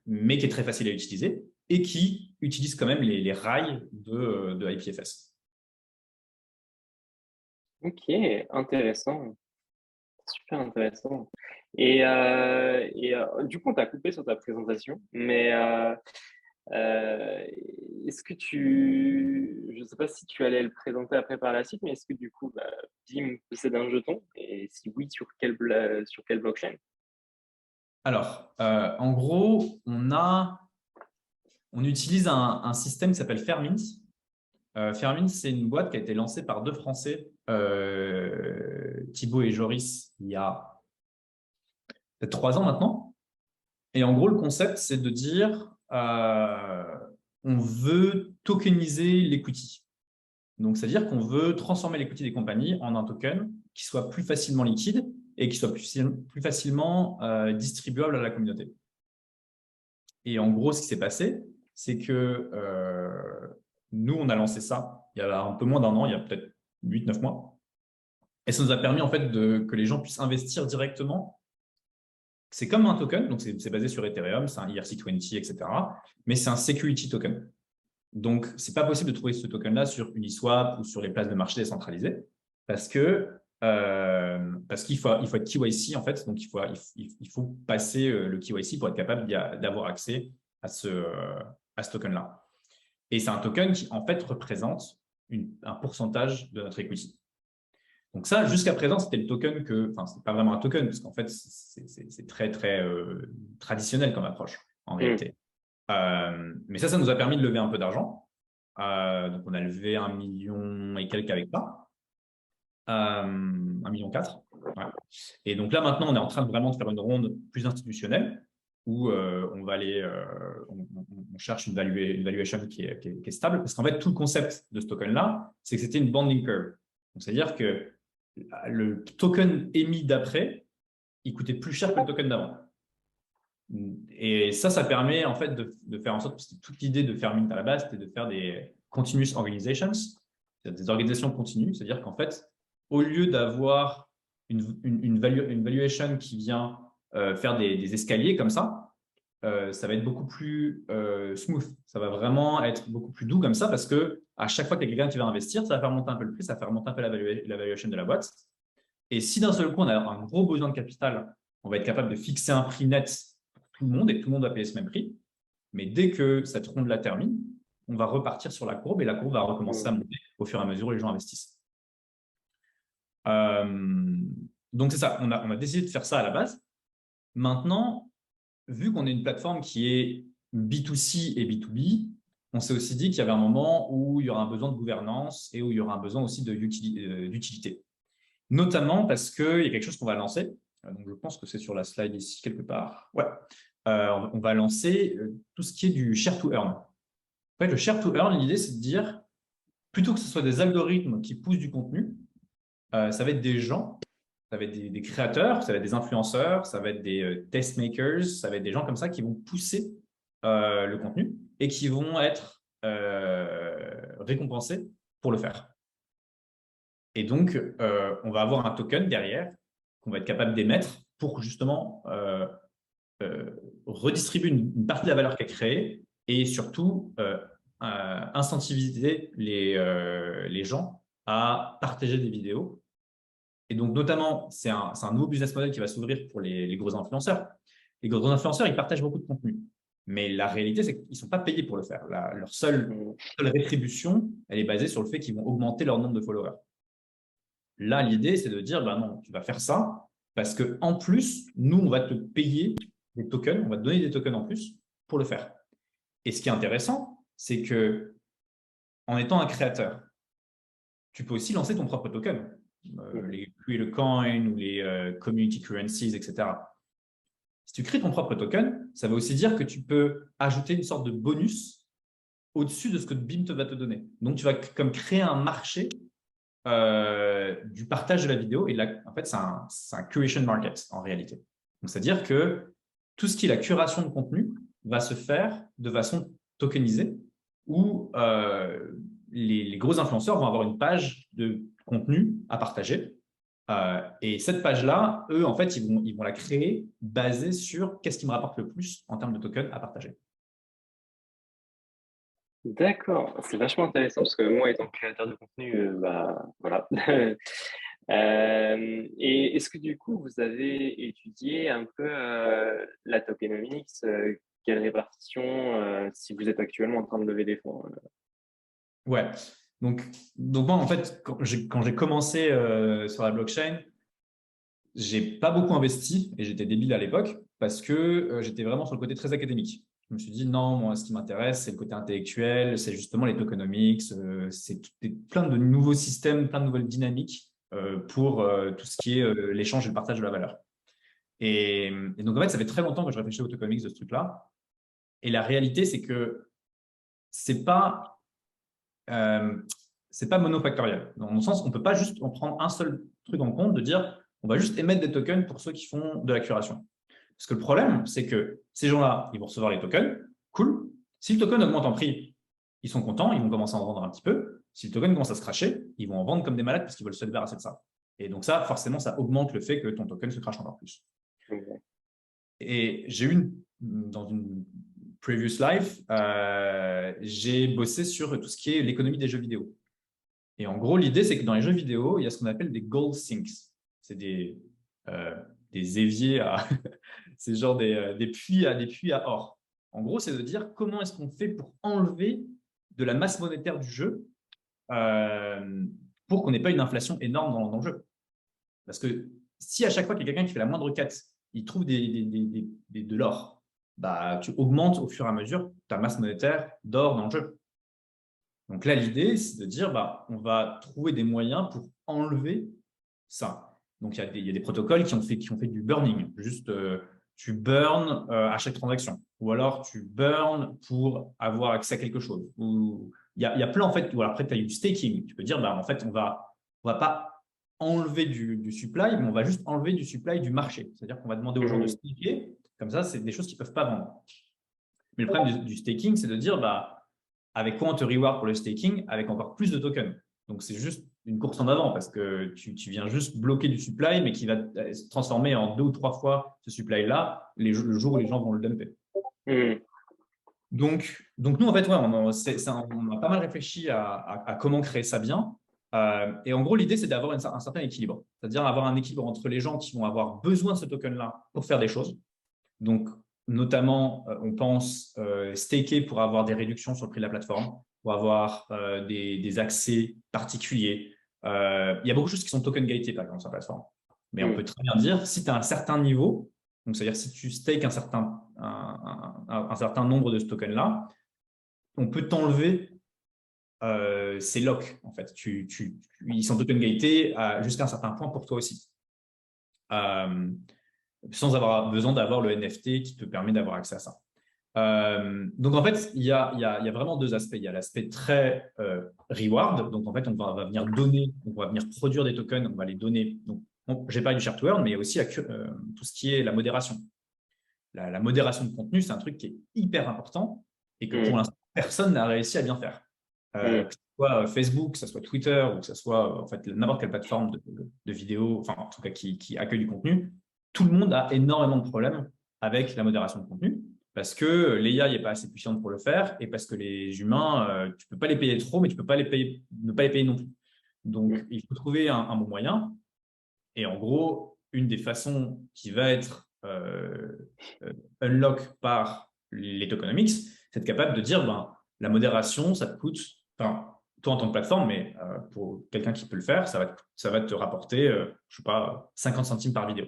B: mais qui est très facile à utiliser et qui utilise quand même les rails de IPFS.
C: Ok, intéressant. Super intéressant. Et du coup, on t'a coupé sur ta présentation, mais est-ce que je ne sais pas si tu allais le présenter après par la suite, mais est-ce que du coup, BIM possède un jeton? Et si oui, sur quelle blockchain?
B: Alors, en gros, on utilise un système qui s'appelle Fairmint. Fairmint, c'est une boîte qui a été lancée par 2 Français, Thibaut et Joris, il y a peut-être 3 ans maintenant. Et en gros, le concept, c'est de dire on veut tokeniser l'equity. Donc, c'est-à-dire qu'on veut transformer l'equity des compagnies en un token qui soit plus facilement liquide et qui soit plus facilement distribuable à la communauté. Et en gros, ce qui s'est passé, c'est que nous, on a lancé ça il y a un peu moins d'1 an, il y a peut-être 8-9 mois. Et ça nous a permis en fait que les gens puissent investir directement. C'est comme un token, donc c'est basé sur Ethereum, c'est un ERC20, etc. Mais c'est un security token. Donc, ce n'est pas possible de trouver ce token-là sur Uniswap ou sur les places de marché décentralisées parce qu'il faut être KYC en fait. Donc, il faut passer le KYC pour être capable d'avoir accès à ce token-là. Et c'est un token qui en fait représente un pourcentage de notre equity. Donc ça, jusqu'à présent, c'était le token c'est pas vraiment un token parce qu'en fait, c'est très, très traditionnel comme approche en réalité. Mais ça nous a permis de lever un peu d'argent. Donc, on a levé 1 million et quelques avec ça. 1,4 million. Ouais. Et donc là, maintenant, on est en train de vraiment faire une ronde plus institutionnelle où on va aller, on cherche une valuation qui est stable. Parce qu'en fait, tout le concept de ce token-là, c'est que c'était une banding curve. C'est-à-dire que le token émis d'après, il coûtait plus cher que le token d'avant. Et ça permet en fait de faire en sorte, parce que toute l'idée de Fairmint à la base, c'était de faire des continuous organizations, des organisations continues. C'est-à-dire qu'en fait, au lieu d'avoir une valuation qui vient faire des escaliers comme ça va être beaucoup plus smooth. Ça va vraiment être beaucoup plus doux comme ça parce que à chaque fois qu'il y a quelqu'un qui va investir, ça va faire monter un peu le prix, ça va faire monter un peu la valuation de la boîte. Et si d'un seul coup, on a un gros besoin de capital, on va être capable de fixer un prix net pour tout le monde et tout le monde va payer ce même prix. Mais dès que cette ronde-là termine, on va repartir sur la courbe et la courbe va recommencer à monter au fur et à mesure où les gens investissent. Donc, c'est ça. On a décidé de faire ça à la base. Maintenant, vu qu'on est une plateforme qui est B2C et B2B, on s'est aussi dit qu'il y avait un moment où il y aura un besoin de gouvernance et où il y aura un besoin aussi d'utilité. Notamment parce qu'il y a quelque chose qu'on va lancer. Donc, je pense que c'est sur la slide ici quelque part. Ouais. On va lancer tout ce qui est du share to earn. En fait, le share to earn, l'idée, c'est de dire, plutôt que ce soit des algorithmes qui poussent du contenu, ça va être des gens, ça va être des créateurs, ça va être des influenceurs, ça va être des test makers, ça va être des gens comme ça qui vont pousser le contenu et qui vont être récompensés pour le faire. Et donc, on va avoir un token derrière qu'on va être capable d'émettre pour justement redistribuer une partie de la valeur qui est créée et surtout incentiviser les gens à partager des vidéos. Et donc, notamment, c'est un nouveau business model qui va s'ouvrir pour les gros influenceurs. Les gros influenceurs, ils partagent beaucoup de contenu. Mais la réalité, c'est qu'ils ne sont pas payés pour le faire. Leur seule rétribution, elle est basée sur le fait qu'ils vont augmenter leur nombre de followers. Là, l'idée, c'est de dire, ben non, tu vas faire ça parce qu'en plus, nous, on va te payer des tokens, on va te donner des tokens en plus pour le faire. Et ce qui est intéressant, c'est que en étant un créateur, tu peux aussi lancer ton propre token. Les Create a Coin ou les Community Currencies, etc. Si tu crées ton propre token, ça veut aussi dire que tu peux ajouter une sorte de bonus au-dessus de ce que BIM va te donner. Donc, tu vas comme créer un marché du partage de la vidéo. Et là, en fait, c'est un curation market en réalité. C'est-à-dire que tout ce qui est la curation de contenu va se faire de façon tokenisée où les gros influenceurs vont avoir une page de contenu à partager. Et cette page-là, eux, en fait, ils vont la créer basée sur qu'est-ce qui me rapporte le plus en termes de tokens à partager.
C: D'accord, c'est vachement intéressant parce que moi, étant créateur de contenu, voilà. Et est-ce que du coup, vous avez étudié un peu la tokenomics, quelle répartition, si vous êtes actuellement en train de lever des fonds?
B: Ouais. Donc moi, en fait, quand j'ai commencé sur la blockchain, j'ai pas beaucoup investi et j'étais débile à l'époque parce que j'étais vraiment sur le côté très académique. Je me suis dit non, moi, ce qui m'intéresse, c'est le côté intellectuel, c'est justement les tokenomics, c'est plein de nouveaux systèmes, plein de nouvelles dynamiques pour tout ce qui est l'échange et le partage de la valeur. Et donc, en fait, ça fait très longtemps que je réfléchis aux tokenomics de ce truc-là. Et la réalité, c'est que c'est pas monofactoriel. Dans le sens, on ne peut pas juste en prendre un seul truc en compte, de dire on va juste émettre des tokens pour ceux qui font de la curation. Parce que le problème, c'est que ces gens-là, ils vont recevoir les tokens, cool. Si le token augmente en prix, ils sont contents, ils vont commencer à en vendre un petit peu. Si le token commence à se cracher, ils vont en vendre comme des malades parce qu'ils veulent se débarrasser de ça. Et donc ça, forcément, ça augmente le fait que ton token se crache encore plus. Et j'ai eu dans une previous life, j'ai bossé sur tout ce qui est l'économie des jeux vidéo. Et en gros, l'idée, c'est que dans les jeux vidéo, il y a ce qu'on appelle des gold sinks. C'est des éviers à… c'est genre des puits à or. En gros, c'est de dire comment est-ce qu'on fait pour enlever de la masse monétaire du jeu pour qu'on n'ait pas une inflation énorme dans le jeu. Parce que si à chaque fois qu'il y a quelqu'un qui fait la moindre quête, il trouve de l'or, bah, tu augmentes au fur et à mesure ta masse monétaire d'or dans le jeu. Donc là, l'idée, c'est de dire, bah, on va trouver des moyens pour enlever ça. Donc, il y a des protocoles qui ont fait du burning. Juste, tu burn à chaque transaction. Ou alors, tu burn pour avoir accès à quelque chose. Il y a plein, en fait. Ou alors, après, tu as eu du staking. Tu peux dire, en fait, on va pas enlever du supply, mais on va juste enlever du supply du marché. C'est-à-dire qu'on va demander aux gens de staker. Comme ça, c'est des choses qu'ils ne peuvent pas vendre. Mais le problème du staking, c'est de dire, avec quoi on te reward pour le staking? Avec encore plus de tokens. Donc, c'est juste une course en avant parce que tu viens juste bloquer du supply, mais qui va se transformer en 2 ou 3 fois ce supply-là le jour où les gens vont le dumper. Donc nous, en fait, on a pas mal réfléchi à comment créer ça bien. Et en gros, l'idée, c'est d'avoir un certain équilibre. C'est-à-dire avoir un équilibre entre les gens qui vont avoir besoin de ce token-là pour faire des choses. Donc, notamment, on pense staker pour avoir des réductions sur le prix de la plateforme, pour avoir des accès particuliers. Il y a beaucoup de choses qui sont token gatées, par exemple, sur la plateforme. Mais on peut très bien dire, si tu as un certain niveau, donc c'est-à-dire si tu stakes un certain nombre de ce token-là, on peut t'enlever ces locks, en fait. Ils sont token gatés jusqu'à un certain point pour toi aussi. Sans avoir besoin d'avoir le NFT qui te permet d'avoir accès à ça. Donc, en fait, il y a vraiment 2 aspects. Il y a l'aspect très reward. Donc, en fait, on va venir donner, on va venir produire des tokens, on va les donner. Donc, j'ai parlé du share to earn, mais il y a aussi tout ce qui est la modération. La modération de contenu, c'est un truc qui est hyper important et que pour l'instant, personne n'a réussi à bien faire. Que ce soit Facebook, que ce soit Twitter ou que ce soit en fait, n'importe quelle plateforme de vidéo, enfin, en tout cas qui accueille du contenu, tout le monde a énormément de problèmes avec la modération de contenu parce que l'IA n'est pas assez puissante pour le faire et parce que les humains, tu ne peux pas les payer trop, mais tu ne peux pas ne pas les payer non plus. Donc, il faut trouver un bon moyen. Et en gros, une des façons qui va être unlock par les tokenomics, c'est être capable de dire la modération, ça te coûte, enfin, toi en tant que plateforme, mais pour quelqu'un qui peut le faire, ça va te rapporter, je ne sais pas, 50 centimes par vidéo.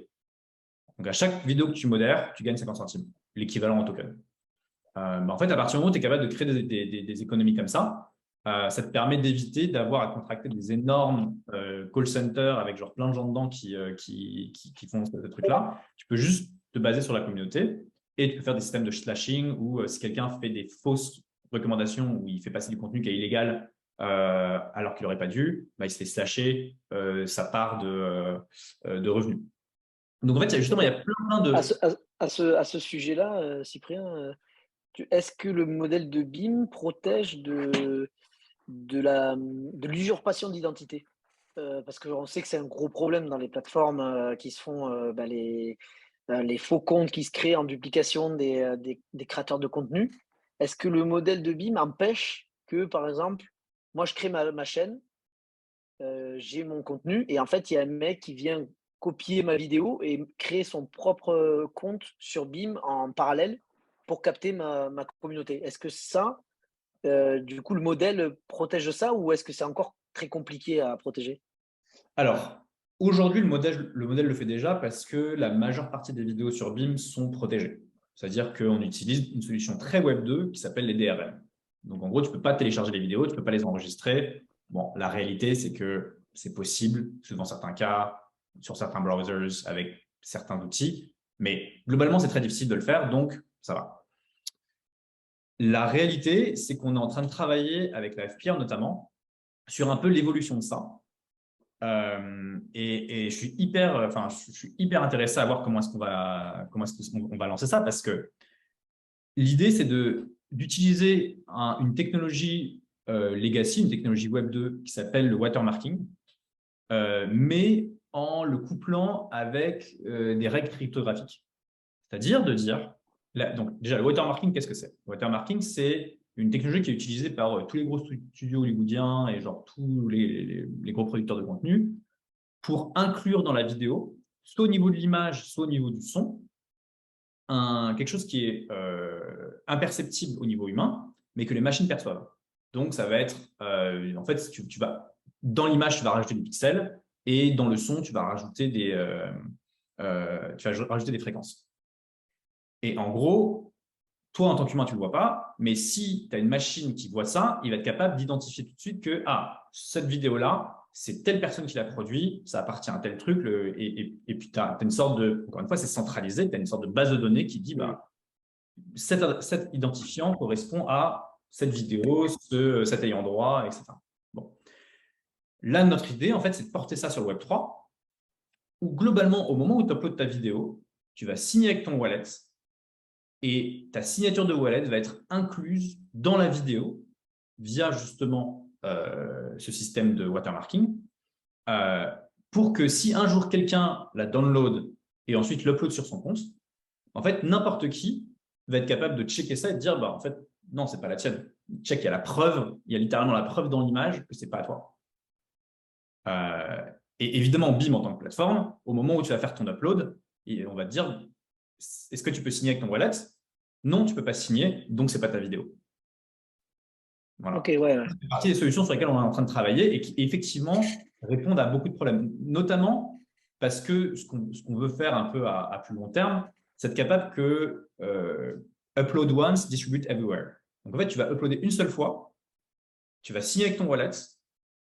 B: Donc, à chaque vidéo que tu modères, tu gagnes 50 centimes, l'équivalent en token. En fait, à partir du moment où tu es capable de créer des économies comme ça te permet d'éviter d'avoir à contracter des énormes call centers avec genre plein de gens dedans qui font ce truc-là. Tu peux juste te baser sur la communauté et tu peux faire des systèmes de slashing où si quelqu'un fait des fausses recommandations où il fait passer du contenu qui est illégal alors qu'il n'aurait pas dû, il se fait slasher sa part de revenus. Donc, en fait, justement, il y a plein de…
A: À ce sujet-là, Cyprien, est-ce que le modèle de BIM protège de l'usurpation d'identité? Parce qu'on sait que c'est un gros problème dans les plateformes qui se font les faux comptes qui se créent en duplication des créateurs de contenu. Est-ce que le modèle de BIM empêche que, par exemple, moi je crée ma chaîne, j'ai mon contenu et en fait il y a un mec qui vient copier ma vidéo et créer son propre compte sur BIM en parallèle pour capter ma communauté? Est-ce que ça, du coup, le modèle protège ça ou est-ce que c'est encore très compliqué à protéger?
B: Alors, aujourd'hui, le modèle le fait déjà parce que la majeure partie des vidéos sur BIM sont protégées. C'est-à-dire qu'on utilise une solution très Web 2 qui s'appelle les DRM. Donc, en gros, tu ne peux pas télécharger les vidéos, tu ne peux pas les enregistrer. Bon, la réalité, c'est que c'est possible, dans certains cas, sur certains browsers, avec certains outils. Mais globalement, c'est très difficile de le faire, donc ça va. La réalité, c'est qu'on est en train de travailler avec la FPR notamment sur un peu l'évolution de ça. Et je suis hyper intéressé à voir comment est-ce qu'on va lancer ça parce que l'idée, c'est d'utiliser une technologie legacy, une technologie Web 2 qui s'appelle le watermarking, mais en le couplant avec des règles cryptographiques. C'est-à-dire de dire, donc déjà, le watermarking, qu'est-ce que c'est? Le watermarking, c'est une technologie qui est utilisée par tous les gros studios hollywoodiens et genre tous les gros producteurs de contenu pour inclure dans la vidéo, soit au niveau de l'image, soit au niveau du son, quelque chose qui est imperceptible au niveau humain, mais que les machines perçoivent. Donc, ça va être, en fait, dans l'image, tu vas rajouter des pixels et dans le son, tu vas rajouter des fréquences. Et en gros, toi, en tant qu'humain, tu ne le vois pas, mais si tu as une machine qui voit ça, il va être capable d'identifier tout de suite que cette vidéo-là, c'est telle personne qui l'a produit, ça appartient à tel truc, et puis tu as une sorte de, encore une fois, c'est centralisé, tu as une sorte de base de données qui dit, cet identifiant correspond à cette vidéo, cet ayant droit, etc. Bon. Là, notre idée, en fait, c'est de porter ça sur le Web3, où globalement, au moment où tu uploads ta vidéo, tu vas signer avec ton wallet, et ta signature de wallet va être incluse dans la vidéo via justement ce système de watermarking, pour que si un jour quelqu'un la download et ensuite l'upload sur son compte, en fait, n'importe qui va être capable de checker ça et de dire, en fait, non, c'est pas la tienne. Check, il y a la preuve, il y a littéralement la preuve dans l'image que c'est pas à toi. Et évidemment, BIM en tant que plateforme, au moment où tu vas faire ton upload, on va te dire, est-ce que tu peux signer avec ton wallet? Non, tu ne peux pas signer, donc ce n'est pas ta vidéo. Voilà.
A: Ok, ouais.
B: C'est partie des solutions sur lesquelles on est en train de travailler et qui, effectivement, répondent à beaucoup de problèmes. Notamment parce que ce qu'on veut faire un peu à plus long terme, c'est être capable que upload once, distribute everywhere. Donc, en fait, tu vas uploader une seule fois, tu vas signer avec ton wallet.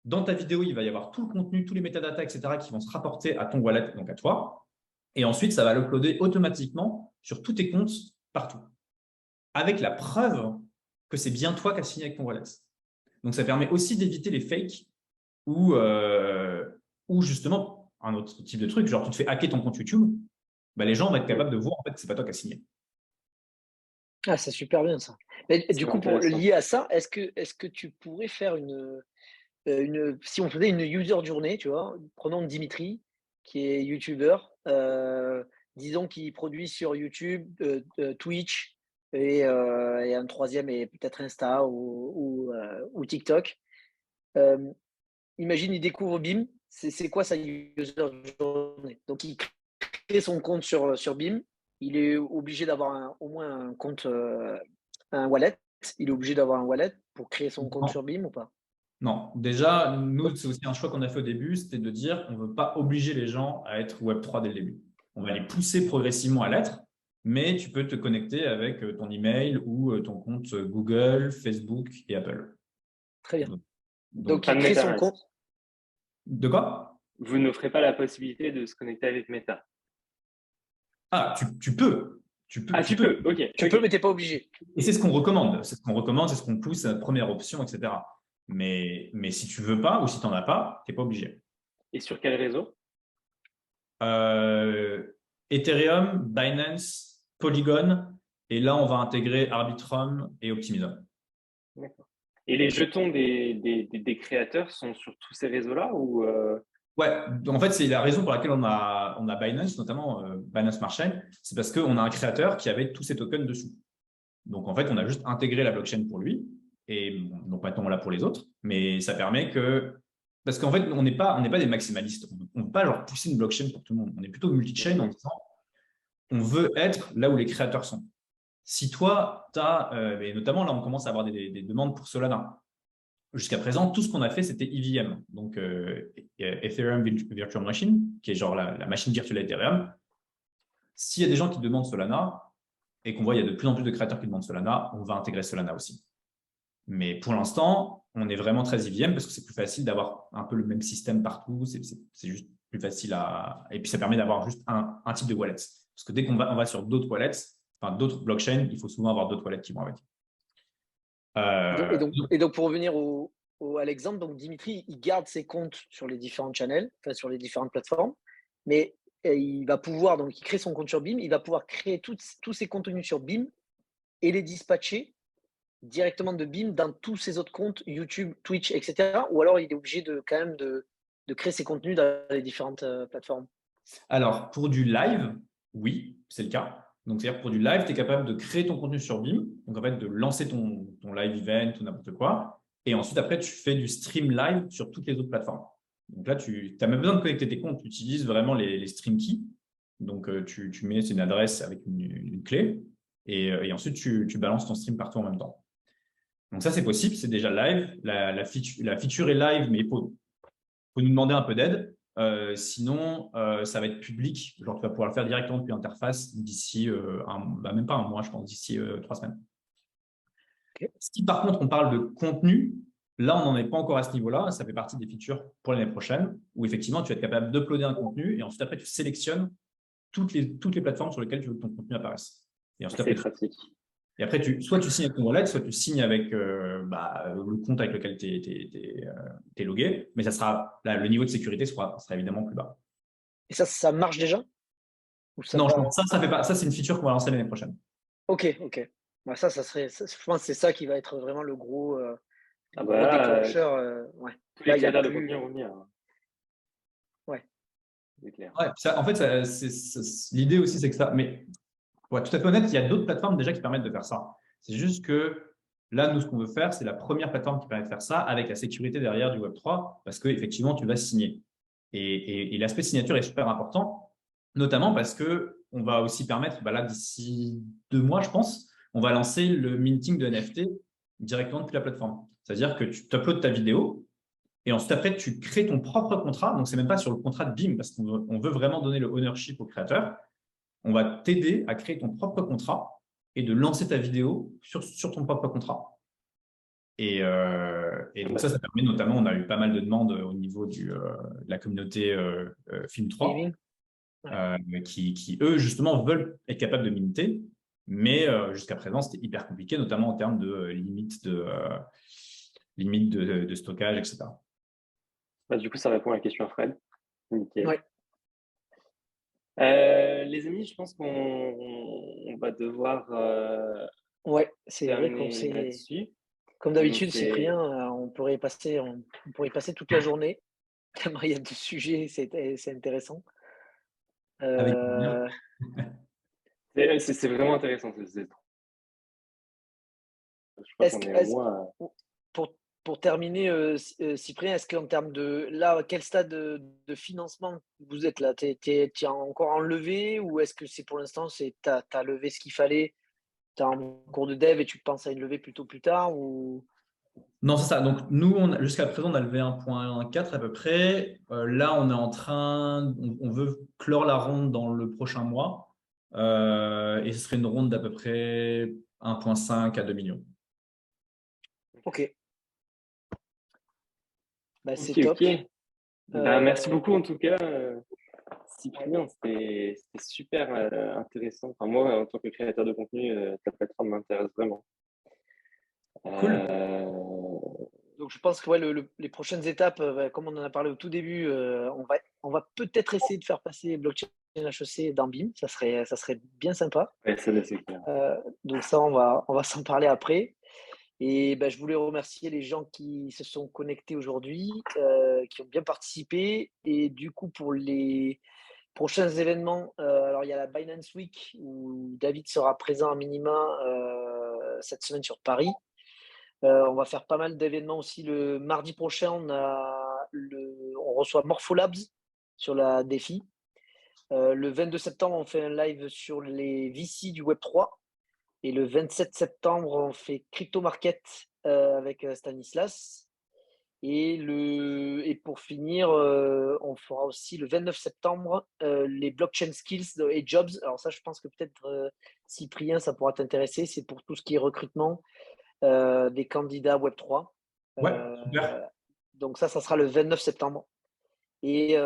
B: Dans ta vidéo, il va y avoir tout le contenu, tous les métadatas, etc., qui vont se rapporter à ton wallet, donc à toi. Et ensuite, ça va l'uploader automatiquement sur tous tes comptes partout, avec la preuve que c'est bien toi qui as signé avec ton wallet. Donc, ça permet aussi d'éviter les fakes ou justement, un autre type de truc, genre tu te fais hacker ton compte YouTube, les gens vont être capables de voir en fait que ce n'est pas toi qui as signé.
A: Ah, c'est super bien ça. Mais, du coup, pour lier à ça, est-ce que tu pourrais faire si on faisait une user journée, tu vois, prenons Dimitri, qui est YouTuber, disons qu'il produit sur YouTube, Twitch et un troisième est peut-être Insta ou TikTok. Imagine, il découvre BIM, c'est quoi sa user journée? Donc, il crée son compte sur BIM, il est obligé d'avoir au moins un compte, un wallet. Il est obligé d'avoir un wallet pour créer son compte sur BIM ou pas?
B: Non, déjà, nous, c'est aussi un choix qu'on a fait au début, c'était de dire qu'on ne veut pas obliger les gens à être Web3 dès le début. On va les pousser progressivement à l'être, mais tu peux te connecter avec ton email ou ton compte Google, Facebook et Apple.
A: Très bien.
B: Donc
A: il crée son compte.
B: De quoi?
C: Vous n'offrez pas la possibilité de se connecter avec Meta.
B: Ah, tu peux.
C: Tu peux, ok.
A: Tu peux, mais tu n'es pas obligé.
B: Et c'est ce qu'on recommande. C'est ce qu'on recommande, c'est ce qu'on pousse à la première option, etc. Mais si tu veux pas ou si tu n'en as pas, tu n'es pas obligé.
C: Et sur quel réseau?
B: Ethereum, Binance, Polygon, et là, on va intégrer Arbitrum et Optimism.
C: D'accord. Et les jetons des créateurs sont sur tous ces réseaux-là ou
B: Ouais, en fait, c'est la raison pour laquelle on a Binance, notamment Binance Smart Chain, c'est parce qu'on a un créateur qui avait tous ces tokens dessus. Donc, en fait, on a juste intégré la blockchain pour lui, et donc maintenant, on l'a pour les autres, mais ça permet que… Parce qu'en fait, on n'est pas des maximalistes. On ne veut pas genre pousser une blockchain pour tout le monde. On est plutôt multi-chain en disant on veut être là où les créateurs sont. Si toi, tu as… et notamment, là, on commence à avoir des demandes pour Solana. Jusqu'à présent, tout ce qu'on a fait, c'était EVM, donc Ethereum Virtual Machine, qui est genre la machine virtuelle d'Ethereum. S'il y a des gens qui demandent Solana et qu'on voit qu'il y a de plus en plus de créateurs qui demandent Solana, on va intégrer Solana aussi. Mais pour l'instant, on est vraiment très EVM parce que c'est plus facile d'avoir un peu le même système partout. C'est juste plus facile à… Et puis, ça permet d'avoir juste un type de wallet. Parce que dès qu'on va sur d'autres wallets, enfin d'autres blockchains, il faut souvent avoir d'autres wallets qui vont avec.
A: Et donc, pour revenir à l'exemple, donc Dimitri, il garde ses comptes sur les différents channels, enfin sur les différentes plateformes, mais il va pouvoir, donc il crée son compte sur BIM, il va pouvoir créer tous ses contenus sur BIM et les dispatcher directement de BIM dans tous ses autres comptes, YouTube, Twitch, etc. Ou alors il est obligé quand même de créer ses contenus dans les différentes plateformes?
B: Alors, pour du live, oui, c'est le cas. Donc, c'est-à-dire pour du live, tu es capable de créer ton contenu sur BIM, donc en fait de lancer ton live event ou n'importe quoi, et ensuite après tu fais du stream live sur toutes les autres plateformes. Donc là, tu n'as même besoin de connecter tes comptes, tu utilises vraiment les stream keys. Donc tu mets une adresse avec une clé, et ensuite tu balances ton stream partout en même temps. Donc ça, c'est possible, c'est déjà live. La feature est live, mais il faut nous demander un peu d'aide. Sinon, ça va être public. Genre, tu vas pouvoir le faire directement depuis l'interface d'ici même pas un mois, je pense, d'ici 3 semaines.
A: Okay.
B: Si par contre, on parle de contenu, Là, on n'en est pas encore à ce niveau-là. Ça fait partie des features pour l'année prochaine où effectivement, tu vas être capable d'uploader un contenu et ensuite, après, tu sélectionnes toutes les plateformes sur lesquelles tu veux que ton contenu apparaisse. Et ensuite,
C: C'est
B: après,
C: pratique.
B: et après soit tu signes avec ton wallet, soit tu signes avec le compte avec lequel tu es logué. Mais ça sera, là, le niveau de sécurité sera évidemment plus bas.
A: Et ça marche déjà? Ou ça
B: Non,
A: va...
B: ça fait pas. Ça, c'est une feature qu'on va lancer l'année prochaine.
A: Ok, ok. Bah, ça serait, je pense que c'est ça qui va être vraiment le gros,
C: Ah
A: gros
C: bah,
A: déclencheur. Ouais.
C: tous les
A: Là, il y a
C: créateurs de
A: plus.
C: contenu vont venir, hein,
A: Ouais.
C: c'est clair.
B: Ouais, en fait, l'idée aussi, c'est que ça. Mais pour être tout à fait honnête, il y a d'autres plateformes déjà qui permettent de faire ça. C'est juste que là, nous, ce qu'on veut faire, c'est la première plateforme qui permet de faire ça avec la sécurité derrière du Web3 parce qu'effectivement, tu vas signer. Et l'aspect signature est super important, notamment parce qu'on va aussi permettre, là, d'ici 2 mois, je pense, on va lancer le minting de NFT directement depuis la plateforme. C'est-à-dire que tu uploads ta vidéo et ensuite, après, tu crées ton propre contrat. Donc, ce n'est même pas sur le contrat de BIM parce qu'on veut vraiment donner le ownership au créateur. On va t'aider à créer ton propre contrat et de lancer ta vidéo sur ton propre contrat. Et donc ça permet notamment, on a eu pas mal de demandes au niveau de la communauté Film 3,
A: Gaming. Ouais.
B: qui, eux, justement, veulent être capables de minter, mais jusqu'à présent, c'était hyper compliqué, notamment en termes de limite de stockage, etc.
C: Bah, du coup, ça répond à la question à Fred. Nickel.
A: Ouais.
C: Les amis, je pense qu'on va devoir
A: Ouais, c'est vrai qu'on
C: terminer
A: s'est.
C: là-dessus.
A: Comme
C: Donc,
A: d'habitude, Cyprien, on pourrait y passer toute la journée. Tellement il y a de sujets, c'est intéressant.
B: Avec plaisir.
A: Euh,
C: c'est vraiment intéressant. Je crois
A: est-ce
C: qu'on
A: que,
C: est au
A: est-ce-
C: moins.
A: pour, pour terminer, Cyprien, est-ce qu'en termes de là, quel stade de financement vous êtes là? Tu es encore en levée ou est-ce que c'est pour l'instant, t'as levé ce qu'il fallait, tu es en cours de dev et tu penses à une levée plutôt plus tard ou...
B: Non, c'est ça. Donc, nous, jusqu'à présent, on a levé 1,4 à peu près. Là, on est en train, on veut clore la ronde dans le prochain mois. Et ce serait une ronde d'à peu près 1,5 à 2 millions.
A: Ok, bah, c'est
C: Ok,
A: top.
C: ok. Ben, merci
A: Euh,
C: beaucoup en tout cas, Cyprien. C'était super intéressant. Enfin, moi, en tant que créateur de contenu, ta plateforme m'intéresse vraiment.
B: Cool.
A: Donc, je pense que ouais, les prochaines étapes, comme on en a parlé au tout début, on va peut-être essayer de faire passer blockchain HEC dans BIM. Ça serait bien sympa.
C: Ouais, ça, c'est clair.
A: Donc ça, on va s'en parler après. Et ben, je voulais remercier les gens qui se sont connectés aujourd'hui, qui ont bien participé. Et du coup, pour les prochains événements, alors il y a la Binance Week où David sera présent à minima cette semaine sur Paris. On va faire pas mal d'événements aussi. Le mardi prochain, on reçoit Morpholabs sur la défi. Le 22 septembre, on fait un live sur les VC du Web3. Et le 27 septembre, on fait Crypto Market avec Stanislas. Et pour finir, on fera aussi le 29 septembre les blockchain skills et jobs. Alors ça, je pense que peut-être Cyprien, ça pourra t'intéresser. C'est pour tout ce qui est recrutement des candidats Web3.
B: Ouais, super.
A: Donc ça sera le 29 septembre. Et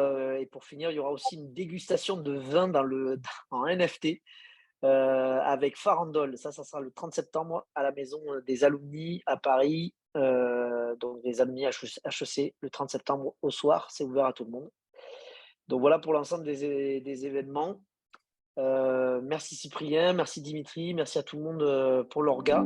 A: pour finir, il y aura aussi une dégustation de vin en NFT avec Farandole. Ça sera le 30 septembre à la maison des alumni à Paris. Donc des alumni HEC le 30 septembre au soir. C'est ouvert à tout le monde. Donc voilà pour l'ensemble des événements. Merci Cyprien, merci Dimitri, merci à tout le monde pour l'orga.